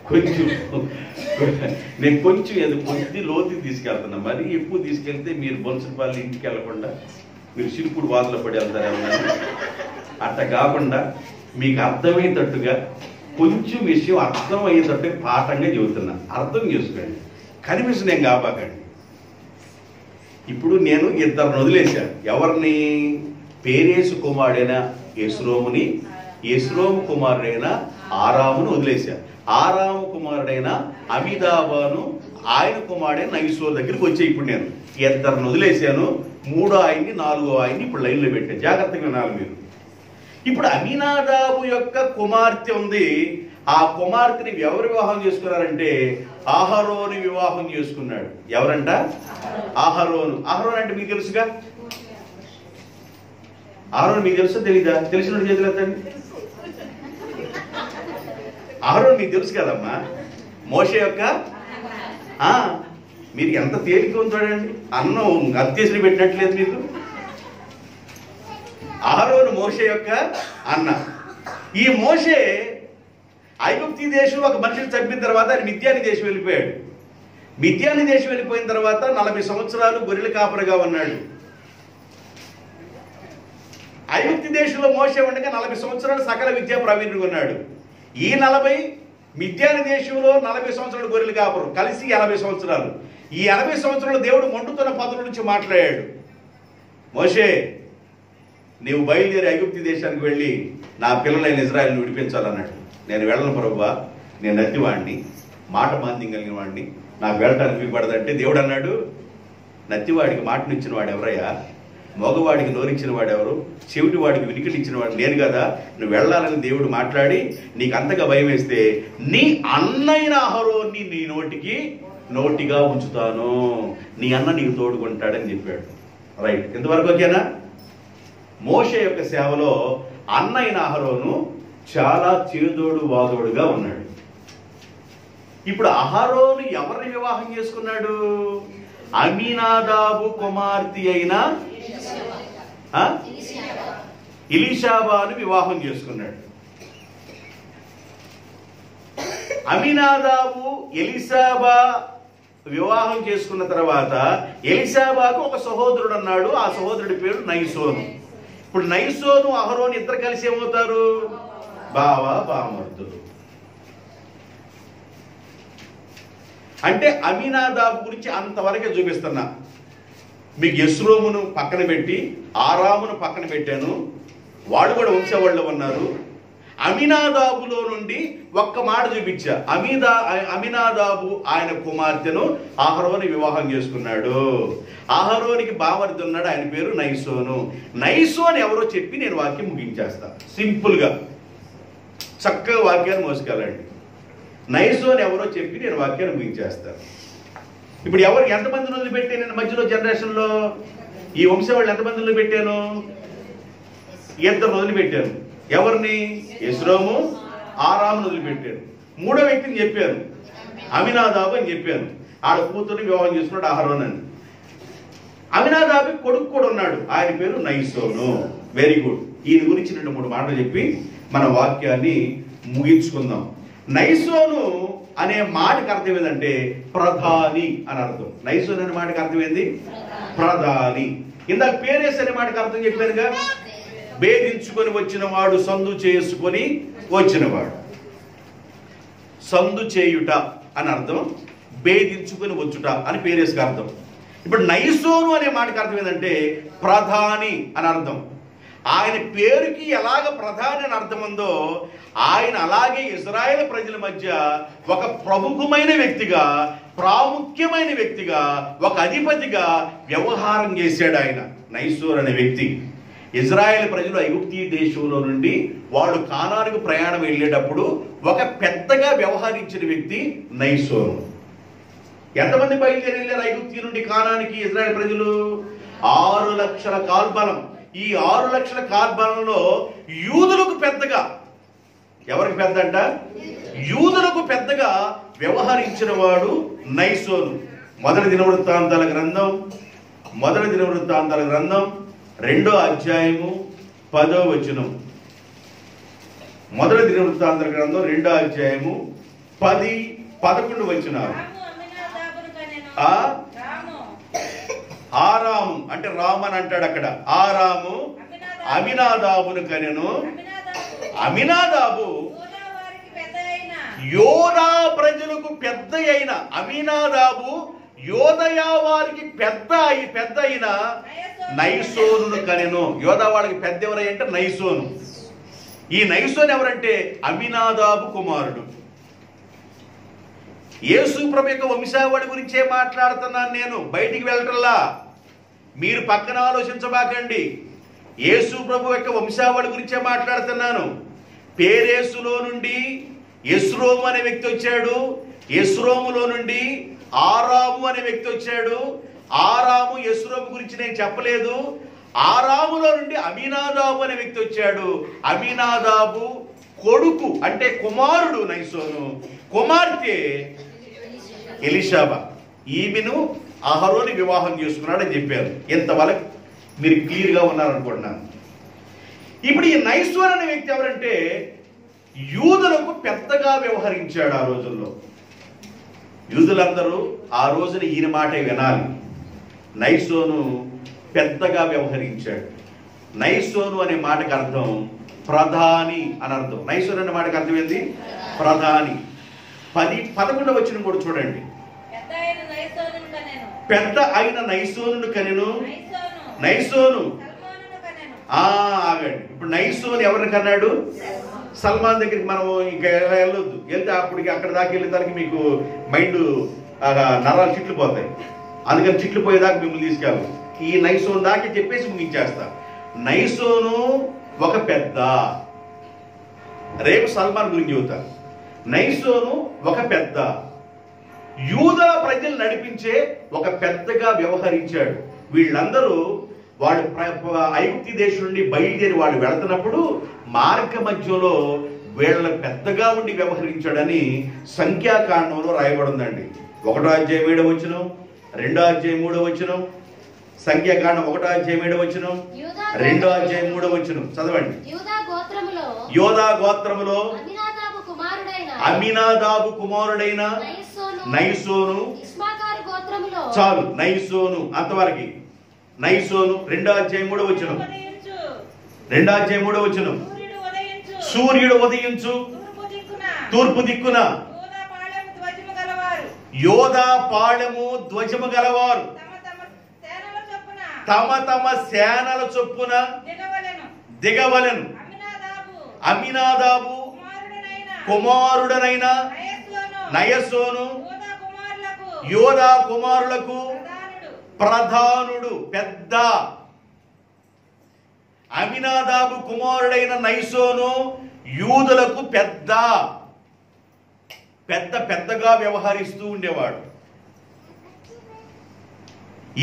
కొంచెం నేను కొంచెం లోతు తీసుకెళ్తున్నా. మరి ఎక్కువ తీసుకెళ్తే మీరు బొన్సులపల్లి ఇంటికి వెళ్ళకుండా మీరు సిరుపుడు వాదులో పడి వెళ్తారేమన్నా. అట్లా కాకుండా మీకు అర్థమయ్యేటట్టుగా కొంచెం విషయం అర్థం అయ్యేటట్టుగా పాఠంగా చెబుతున్నా. అర్థం చేసుకోండి, కనిపిస్తు నేను కాపాకండి. ఇప్పుడు నేను ఇద్దరిని వదిలేశాను. ఎవరిని? పేరేసు కుమారుడైన యెస్రోముని, యెస్రోము కుమారుడైన ఆరామును వదిలేశాను. ఆరాము కుమారుడైన అమిదాబాను, ఆయన కుమారుడైన నయసోను దగ్గరికి వచ్చాయి. ఇప్పుడు నేను ఇద్దరిని వదిలేశాను. మూడో ఆయన్ని, నాలుగో ఆయన్ని ఇప్పుడు లైన్లో పెట్టాను. జాగ్రత్తగా వినాలి మీరు. ఇప్పుడు అమీనాదాబు యొక్క కుమార్తె ఉంది. ఆ కుమార్తెని ఎవరు వివాహం చేసుకున్నారంటే అహరోను వివాహం చేసుకున్నాడు. ఎవరంట? అహరోను. అహరోను అంటే మీకు తెలుసుగా. అహరోను మీకు తెలుసా తెలీదా? తెలిసిన చేతులు ఎత్తండి. అహరోను మీకు తెలుసు కదమ్మా, మోషే యొక్క. మీరు ఎంత తేలిక చూడండి, అన్నం అత్యసరి పెట్టినట్లేదు మీకు. అహరోను మోషే యొక్క అన్న. ఈ మోషే ఐగుప్తీ దేశంలో ఒక మనిషిని చంపిన తర్వాత ఆయన మిద్యాని దేశం వెళ్ళిపోయాడు. మిద్యాని దేశం వెళ్ళిపోయిన తర్వాత 40 సంవత్సరాలు గొర్రెల కాపరిగా ఉన్నాడు. ఐగుప్తీ దేశంలో మోషే ఉండగా 40 సంవత్సరాలు సకల విద్యా ప్రావీణ్యుడు ఉన్నాడు. ఈ 40 మిద్యాని దేశంలో 40 సంవత్సరాలు గొర్రెల కాపరు కలిసి 80 సంవత్సరాలు. ఈ 80 సంవత్సరాలు దేవుడు మండుతున్న పదుల నుంచి మాట్లాడాడు. మోషే, నీవు బయలుదేరి ఐగుప్తీ దేశానికి వెళ్ళి నా పిల్లలైన ఇజ్రాయెల్ని విడిపించాలన్నాడు. నేను వెళ్ళను ప్రభువా, నేను నత్తివాడిని, మాట మాంద్యం కలిగిన వాడిని, నాకు వెళ్ళటానికి వీపడదంటే దేవుడు అన్నాడు, నత్తివాడికి మాటనిచ్చిన వాడు ఎవరయ్యా? మగవాడికి నోరిచ్చిన వాడు ఎవరు? చెవిటి వాడికి వినికిడిచ్చిన వాడు నేను కదా. నువ్వు వెళ్ళాలని దేవుడు మాట్లాడి నీకు అంతగా భయం వేస్తే నీ అన్నైన అహరోన్ని నీ నోటిగా ఉంచుతాను, నీ అన్న నీకు తోడుకుంటాడని చెప్పాడు. రైట్, ఇంతవరకు ఓకేనా? మోషే యొక్క సేవలో అన్నైన అహరోను చాలా చేదోడు వాదోడుగా ఉన్నాడు. ఇప్పుడు అహరోను ఎవరిని వివాహం చేసుకున్నాడు? అమీనాదాబు కుమార్తె అయిన ఎలీషాబాను వివాహం చేసుకున్నాడు. అమీనాదాబు ఎలీషాబా వివాహం చేసుకున్న తర్వాత ఎలీషాబాకు ఒక సహోదరుడు అన్నాడు. ఆ సహోదరుడి పేరు నయసోను. ఇప్పుడు నయసోను అహరోను ఇద్దరు కలిసి ఏమవుతారు? బామర్దులు. అంటే అమీనాదాబు గురించి అంతవరకే చూపిస్తున్నా. మీకు యెస్రోమును పక్కన పెట్టి ఆరామును పక్కన పెట్టాను, వాడు కూడా వంశవాళ్ళు ఉన్నారు. అమీనాదాబులో నుండి ఒక్క మాట చూపించా. అమీనాదాబు ఆయన కుమార్తెను అహరోను వివాహం చేసుకున్నాడు. అహరోనికి బామర్ది ఉన్నాడు, ఆయన పేరు నయసోను. నయసోను ఎవరో చెప్పి నేను వాక్యం ముగించేస్తా. సింపుల్గా చక్కగా వాక్యాన్ని మోసుకెళ్ళండి. నయసోను ఎవరో చెప్పి నేను వాక్యాన్ని ముగించేస్తాను. ఇప్పుడు ఎంతమందిని వదిలిపెట్టాను నేను మధ్యలో జనరేషన్లో? ఈ వంశవాళ్ళు ఎంతమంది వదిలిపెట్టాను? ఇద్దరు వదిలిపెట్టాను. ఎవరిని? యెస్రోము, ఆరామును వదిలిపెట్టాను. మూడో వ్యక్తిని చెప్పాను, అమీనాదాబు అని చెప్పాను. ఆడ కూతుర్ని వివాహం చేసుకున్నాడు అహరోను అని. అమీనాదాబు కొడుకు కూడా ఉన్నాడు, ఆయన పేరు నయసోను. Very good. ఈయన గురించి 2-3 మాటలు చెప్పి మన వాక్యాన్ని ముగించుకుందాం. నయసోను అనే మాటకు అర్థం ఏంటంటే ప్రధాని అని అర్థం. నయసోను అనే మాటకు అర్థం ఏంది? ప్రధాని. ఇందాక పేరేస్ అనే మాటకు అర్థం చెప్పానుగా, భేదించుకొని వచ్చినవాడు, సందు చేసుకొని వచ్చినవాడు. సందు చేయుట అని అర్థం, భేదించుకొని వచ్చుట అని పేరేసుకు అర్థం. ఇప్పుడు నైసోను అనే మాటకు అర్థం ఏంటంటే ప్రధాని అని అర్థం. ఆయన పేరుకి ఎలాగ ప్రధాని అని అర్థం ఉందో, ఆయన అలాగే ఇజ్రాయేల్ ప్రజల మధ్య ఒక ప్రముఖమైన వ్యక్తిగా, ప్రాముఖ్యమైన వ్యక్తిగా, ఒక అధిపతిగా వ్యవహారం చేశాడు ఆయన. నైసోన్ అనే వ్యక్తి ఇజ్రాయేల్ ప్రజలు ఐగుప్తీ దేశంలో నుండి వాళ్ళు కానానుకు ప్రయాణం వెళ్ళేటప్పుడు ఒక పెద్దగా వ్యవహరించిన వ్యక్తి నైసోను. ఎంతమంది బయలుదేరి వెళ్ళారు ఐగుప్తీ నుండి కానానికి ఇజ్రాయేల్ ప్రజలు? 6 లక్షల కాల్బలం. ఈ 6 లక్షల కాల్బలంలో యూదులకు పెద్దగా, ఎవరికి పెద్ద అంట? యూదులకు పెద్దగా వ్యవహరించిన వాడు నైసోను. మొదటి దినవృత్తాంతాల గ్రంథం 2వ అధ్యాయము 10వ వచనం. మొదటి దినవృత్తాంతాల గ్రంథం 2వ అధ్యాయము 10, 11 వచనాలు. ఆరాము అంటే రామ్ అని అంటాడు అక్కడ. ఆరాము అమినాదాబును కనెను. అమినాదాబు యోధా ప్రజలకు పెద్ద అయిన, అమినాదాబు యోదయా వారికి పెద్ద అయిన నైసోను కనెను. యోధా వాళ్ళకి పెద్ద ఎవరంటే నైసోను. ఈ నైసోను ఎవరంటే అమినాదాబు కుమారుడు. యేసు ప్రభు యొక్క వంశావళి గురించే మాట్లాడుతున్నాను నేను, బయటికి వెళ్ళటల్లా. మీరు పక్కన ఆలోచించబాకండి. యేసు ప్రభు యొక్క వంశావళి గురించే మాట్లాడుతున్నాను. పేరేసులో నుండి ఎస్రోము అనే వ్యక్తి వచ్చాడు. ఎస్రోములో నుండి ఆరాము అనే వ్యక్తి వచ్చాడు. ఆరాము ఎస్రోము గురించి నేను చెప్పలేదు. ఆరాములో నుండి అమినాదాబు అనే వ్యక్తి వచ్చాడు. అమినాదాబు కొడుకు అంటే కుమారుడు నైసోను, కుమార్తె ఎలీషాబా. ఈమెను అహరోని వివాహం చేసుకున్నాడని చెప్పారు. ఇంతవరకు మీరు క్లియర్గా ఉన్నారనుకుంటున్నాను. ఇప్పుడు ఈ నైసోన్ అనే వ్యక్తి ఎవరంటే యూదులకు పెద్దగా వ్యవహరించాడు ఆ రోజుల్లో. యూదులందరూ ఆ రోజున ఈయన మాటే వినాలి. నైసోను పెద్దగా వ్యవహరించాడు. నైసోను అనే మాటకు అర్థం ప్రధాని అని అర్థం. నైసోను అనే మాటకు అర్థం ఏంది? ప్రధాని. 11వ వచనం కూడా చూడండి. పెద్ద అయిన నైసోను కనెను. నైసోను ఆగండి. ఇప్పుడు నైసోను ఎవరిని కన్నాడు? సల్మాన్ దగ్గరికి మనం ఇంకా వెళ్ళొద్దు. వెళ్తే అప్పటికి అక్కడ దాకా వెళ్ళేదానికి మీకు మైండ్ నరాలు చిట్లు పోతాయి. అందుకని చిట్లు పోయేదాకా మిమ్మల్ని తీసుకెళ్ళాలి. ఈ నైసోను దాకా చెప్పేసి ముగించేస్తా. నైసోను ఒక పెద్ద, రేపు సల్మాన్ గురించి చెబుతా. నైసోను ఒక పెద్ద, యూదా ప్రజలు నడిపించే ఒక పెద్దగా వ్యవహరించాడు. వీళ్ళందరూ వాళ్ళు ఐగుప్తీ దేశం నుండి బయలుదేరి వాళ్ళు వెళుతున్నప్పుడు మార్గ మధ్యలో వీళ్ళ పెద్దగా ఉండి వ్యవహరించాడని సంఖ్యాకాండంలో రాయబడిందండి. 1వ అధ్యాయం 7వ వచనం, 2వ అధ్యాయం 3వ వచనం, సంఖ్యాకాండం 1వ అధ్యాయం 7వ వచనం, 2వ అధ్యాయం 3వ వచనం చదవండి. యోధా గోత్రములో అమినాదాబు కుమారుడైన నైసోను. చాలు, నైసోను అంతవరకు. నైసోను 2వ అధ్యాయం 3వ వచనం, 2వ అధ్యాయం 3వ వచనం. సూర్యుడు ఉదయించు తూర్పు దిక్కున యోధా పాళెము ధ్వజము గలవారు తమ తమ సేనల చొప్పున దిగవలెను. అమినాదాబు కుమారుడనైన నయసోను యోధా కుమారులకు ప్రధానుడు, పెద్ద. అమినాదాబు కుమారుడైన నైసోను యూదులకు పెద్ద, పెద్దగా వ్యవహరిస్తూ ఉండేవాడు.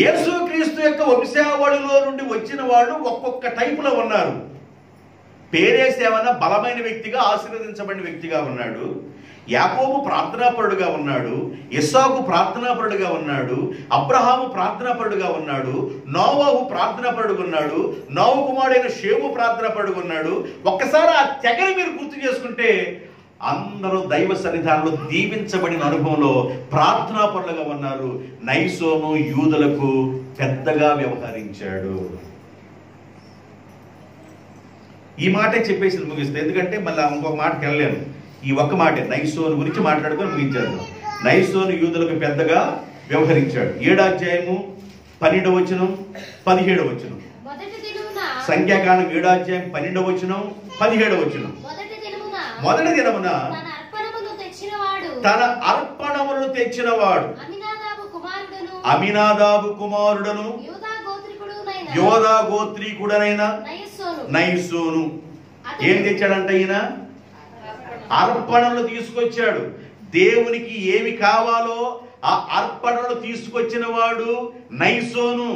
యేసుక్రీస్తు యొక్క వంశావళిలో నుండి వచ్చిన వాళ్ళు ఒక్కొక్క టైపులో ఉన్నారు. పేరేసి ఏమన్నా బలమైన వ్యక్తిగా, ఆశీర్వదించబడిన వ్యక్తిగా ఉన్నాడు. యాకోబు ప్రార్థనాపరుడుగా ఉన్నాడు. ఇస్సాకు ప్రార్థనాపరుడుగా ఉన్నాడు. అబ్రహాము ప్రార్థనాపరుడుగా ఉన్నాడు. నోవహు ప్రార్థనాపరుడుగా ఉన్నాడు. నోవహు కుమారుడైన షేము ప్రార్థనాపరుడుగా ఉన్నాడు. ఒక్కసారి ఆ తెగని మీరు గుర్తు చేసుకుంటే అందరూ దైవ సన్నిధానంలో దీవించబడిన అనుభవంలో ప్రార్థనాపరులుగా ఉన్నారు. నైసోను యూదులకు పెద్దగా వ్యవహరించాడు. ఈ మాటే చెప్పేసి ముగిస్తాను, ఎందుకంటే మళ్ళీ ఇంకొక మాటకి వెళ్ళలేను. ఈ ఒక్క మాటే నైసోను గురించి మాట్లాడుకొని ముగించేద్దాం. నైసోను యూదులకు పెద్దగా వ్యవహరించాడు. 7వ అధ్యాయము 12వ వచనం 17వ వచనం. సంఖ్యాకాండం 7వ అధ్యాయం 12వ వచనం 17వ వచనం. మొదటి దినమున తన అర్పణములను తెచ్చినవాడు అమినాదాబు కుమారుడను యోదా గోత్రీకుడనైన నయసోను. ఏం తెచ్చాడంట ఈయన? అర్పణలు తీసుకొచ్చాడు. దేవునికి ఏమి కావాలో ఆ అర్పణలు తీసుకొచ్చిన వాడు నయసోను.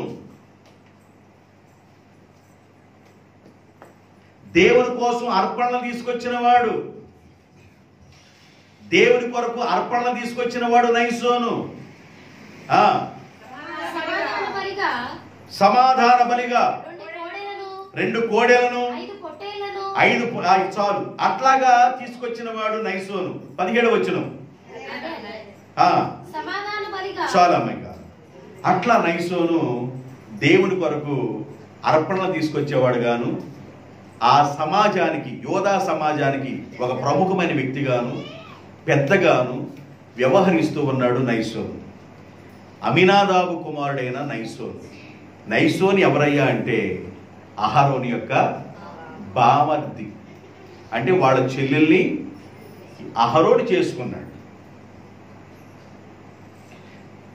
దేవుని కోసం అర్పణలు తీసుకొచ్చిన వాడు, దేవుని కొరకు అర్పణలు తీసుకొచ్చిన వాడు నయసోను. సమాధాన బలిగా 2 కోడెలను 5 చాలు అట్లాగా తీసుకొచ్చిన వాడు నయసోను. 17వ వచనం. చాలా అమ్మాయి అట్లా నయసోను దేవుని కొరకు అర్పణలు తీసుకొచ్చేవాడు గాను, ఆ సమాజానికి, యోధా సమాజానికి ఒక ప్రముఖమైన వ్యక్తిగాను పెద్దగాను వ్యవహరిస్తూ ఉన్నాడు నయసోను. అమినాదాబు కుమారుడైన నయసోను. నయసోను ఎవరయ్యా అంటే అహరోను యొక్క బామర్ది. అంటే వాళ్ళ చెల్లెల్ని అహరోను చేసుకున్నాడు.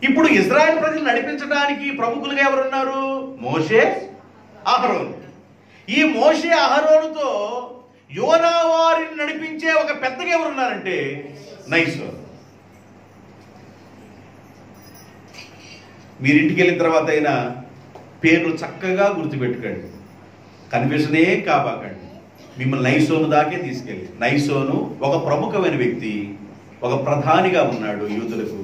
ఇప్పుడు ఇజ్రాయెల్ ప్రజలు నడిపించడానికి ప్రముఖులుగా ఎవరున్నారు? మోషే, అహరోను. ఈ మోషే అహరోనుతో యోనా వారిని నడిపించే ఒక పెద్దగా ఎవరున్నారంటే నయసోను. మీరింటికి వెళ్ళిన తర్వాత అయినా పేర్లు చక్కగా గుర్తుపెట్టుకోండి, కన్ఫ్యూజనే కాబాకండి. మిమ్మల్ని నయసోను దాకే తీసుకెళ్ళి. నయసోను ఒక ప్రముఖమైన వ్యక్తి, ఒక ప్రధానిగా ఉన్నాడు, యూదులకు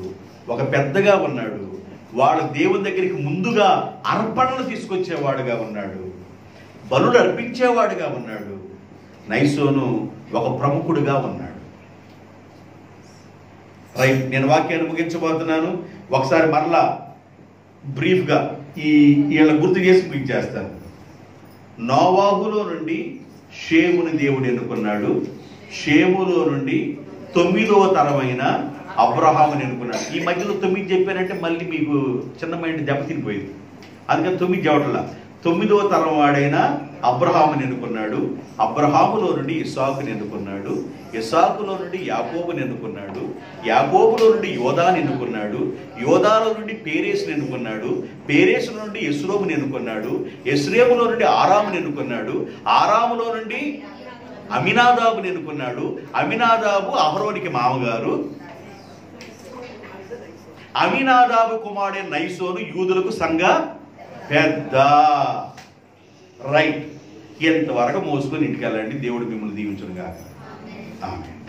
ఒక పెద్దగా ఉన్నాడు. వాడు దేవుని దగ్గరికి ముందుగా అర్పణలు తీసుకొచ్చేవాడుగా ఉన్నాడు, బలులు అర్పించేవాడుగా ఉన్నాడు. నయసోను ఒక ప్రముఖుడుగా ఉన్నాడు. రైట్, నేను వాక్యాన్ని ముగించబోతున్నాను. ఒకసారి మరలా బ్రీఫ్గా వీళ్ళ గుర్తు చేసి ముగించేస్తాను. నోవాహులో నుండి షేముని దేవుడు ఎన్నుకున్నాడు. షేములో నుండి 9వ తరమైన అబ్రహాముని ఎన్నుకున్నాడు. ఈ మధ్యలో 9 చెప్పానంటే మళ్ళీ మీకు చిన్న మైండ్ దెబ్బతినిపోయింది, అందుకని 9 చెప్పట్లా. 9వ తరం వాడైన అబ్రహాముని ఎన్నుకున్నాడు. అబ్రహాములో నుండి ఇస్సాకుని ఎన్నుకున్నాడు. ఇస్సాకులో నుండి యాకోబుని ఎన్నుకున్నాడు. యాకోబులో నుండి యోదాని ఎన్నుకున్నాడు. యోదాలో నుండి పేరేసుని ఎన్నుకున్నాడు. పేరేసు నుండి ఎస్రోముని ఎన్నుకున్నాడు. ఎస్రేములో నుండి ఆరాముని ఎన్నుకున్నాడు. ఆరాములో నుండి అమినాదాబుని ఎన్నుకున్నాడు. అమినాదాబు అహరోనికి మామగారు. అమినాదాబు కుమారుడే నయసోను యూదులకు సంఘ పెద్ద. రైట్, ఎంతవరకు మోసుకొని ఇంటికి వెళ్ళండి. దేవుడు మిమ్మల్ని దీవించునుగా. ఆమేన్.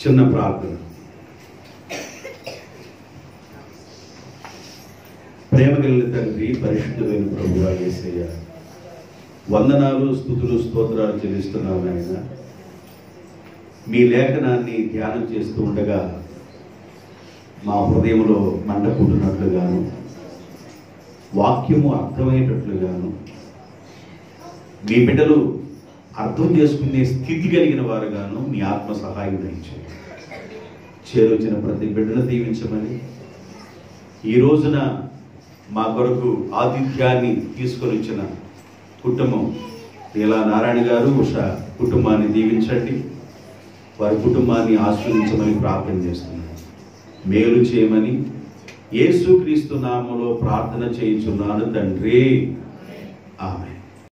చిన్న ప్రార్థన. ప్రేమ కలిగిన తండ్రి, పరిశుద్ధమైన ప్రభువా యేసయ్య, వందనాలు, స్తుతులు, స్తోత్రాలు చెల్లిస్తున్నాను నాయన. మీ లేఖనాన్ని ధ్యానం చేస్తూ ఉండగా మా హృదయంలో మంట పుట్టినట్లుగాను, వాక్యము అర్థమయ్యేటట్లుగాను, మీ బిడ్డలు అర్థం చేసుకునే స్థితి కలిగిన వారుగాను మీ ఆత్మ సహాయం దయచేయండి. చేరొచ్చిన ప్రతి బిడ్డను దీవించమని, ఈ రోజున మా కొరకు ఆతిథ్యాన్ని తీసుకొని వచ్చిన కుటుంబం లీలా నారాయణ గారు, ఉషా కుటుంబాన్ని దీవించండి. వారి కుటుంబాన్ని ఆశీర్వదించమని ప్రార్థన చేస్తున్నాను. మేలు చేయమని యేసుక్రీస్తు నామములో ప్రార్థన చేయుచున్నాను తండ్రి. ఆమేన్.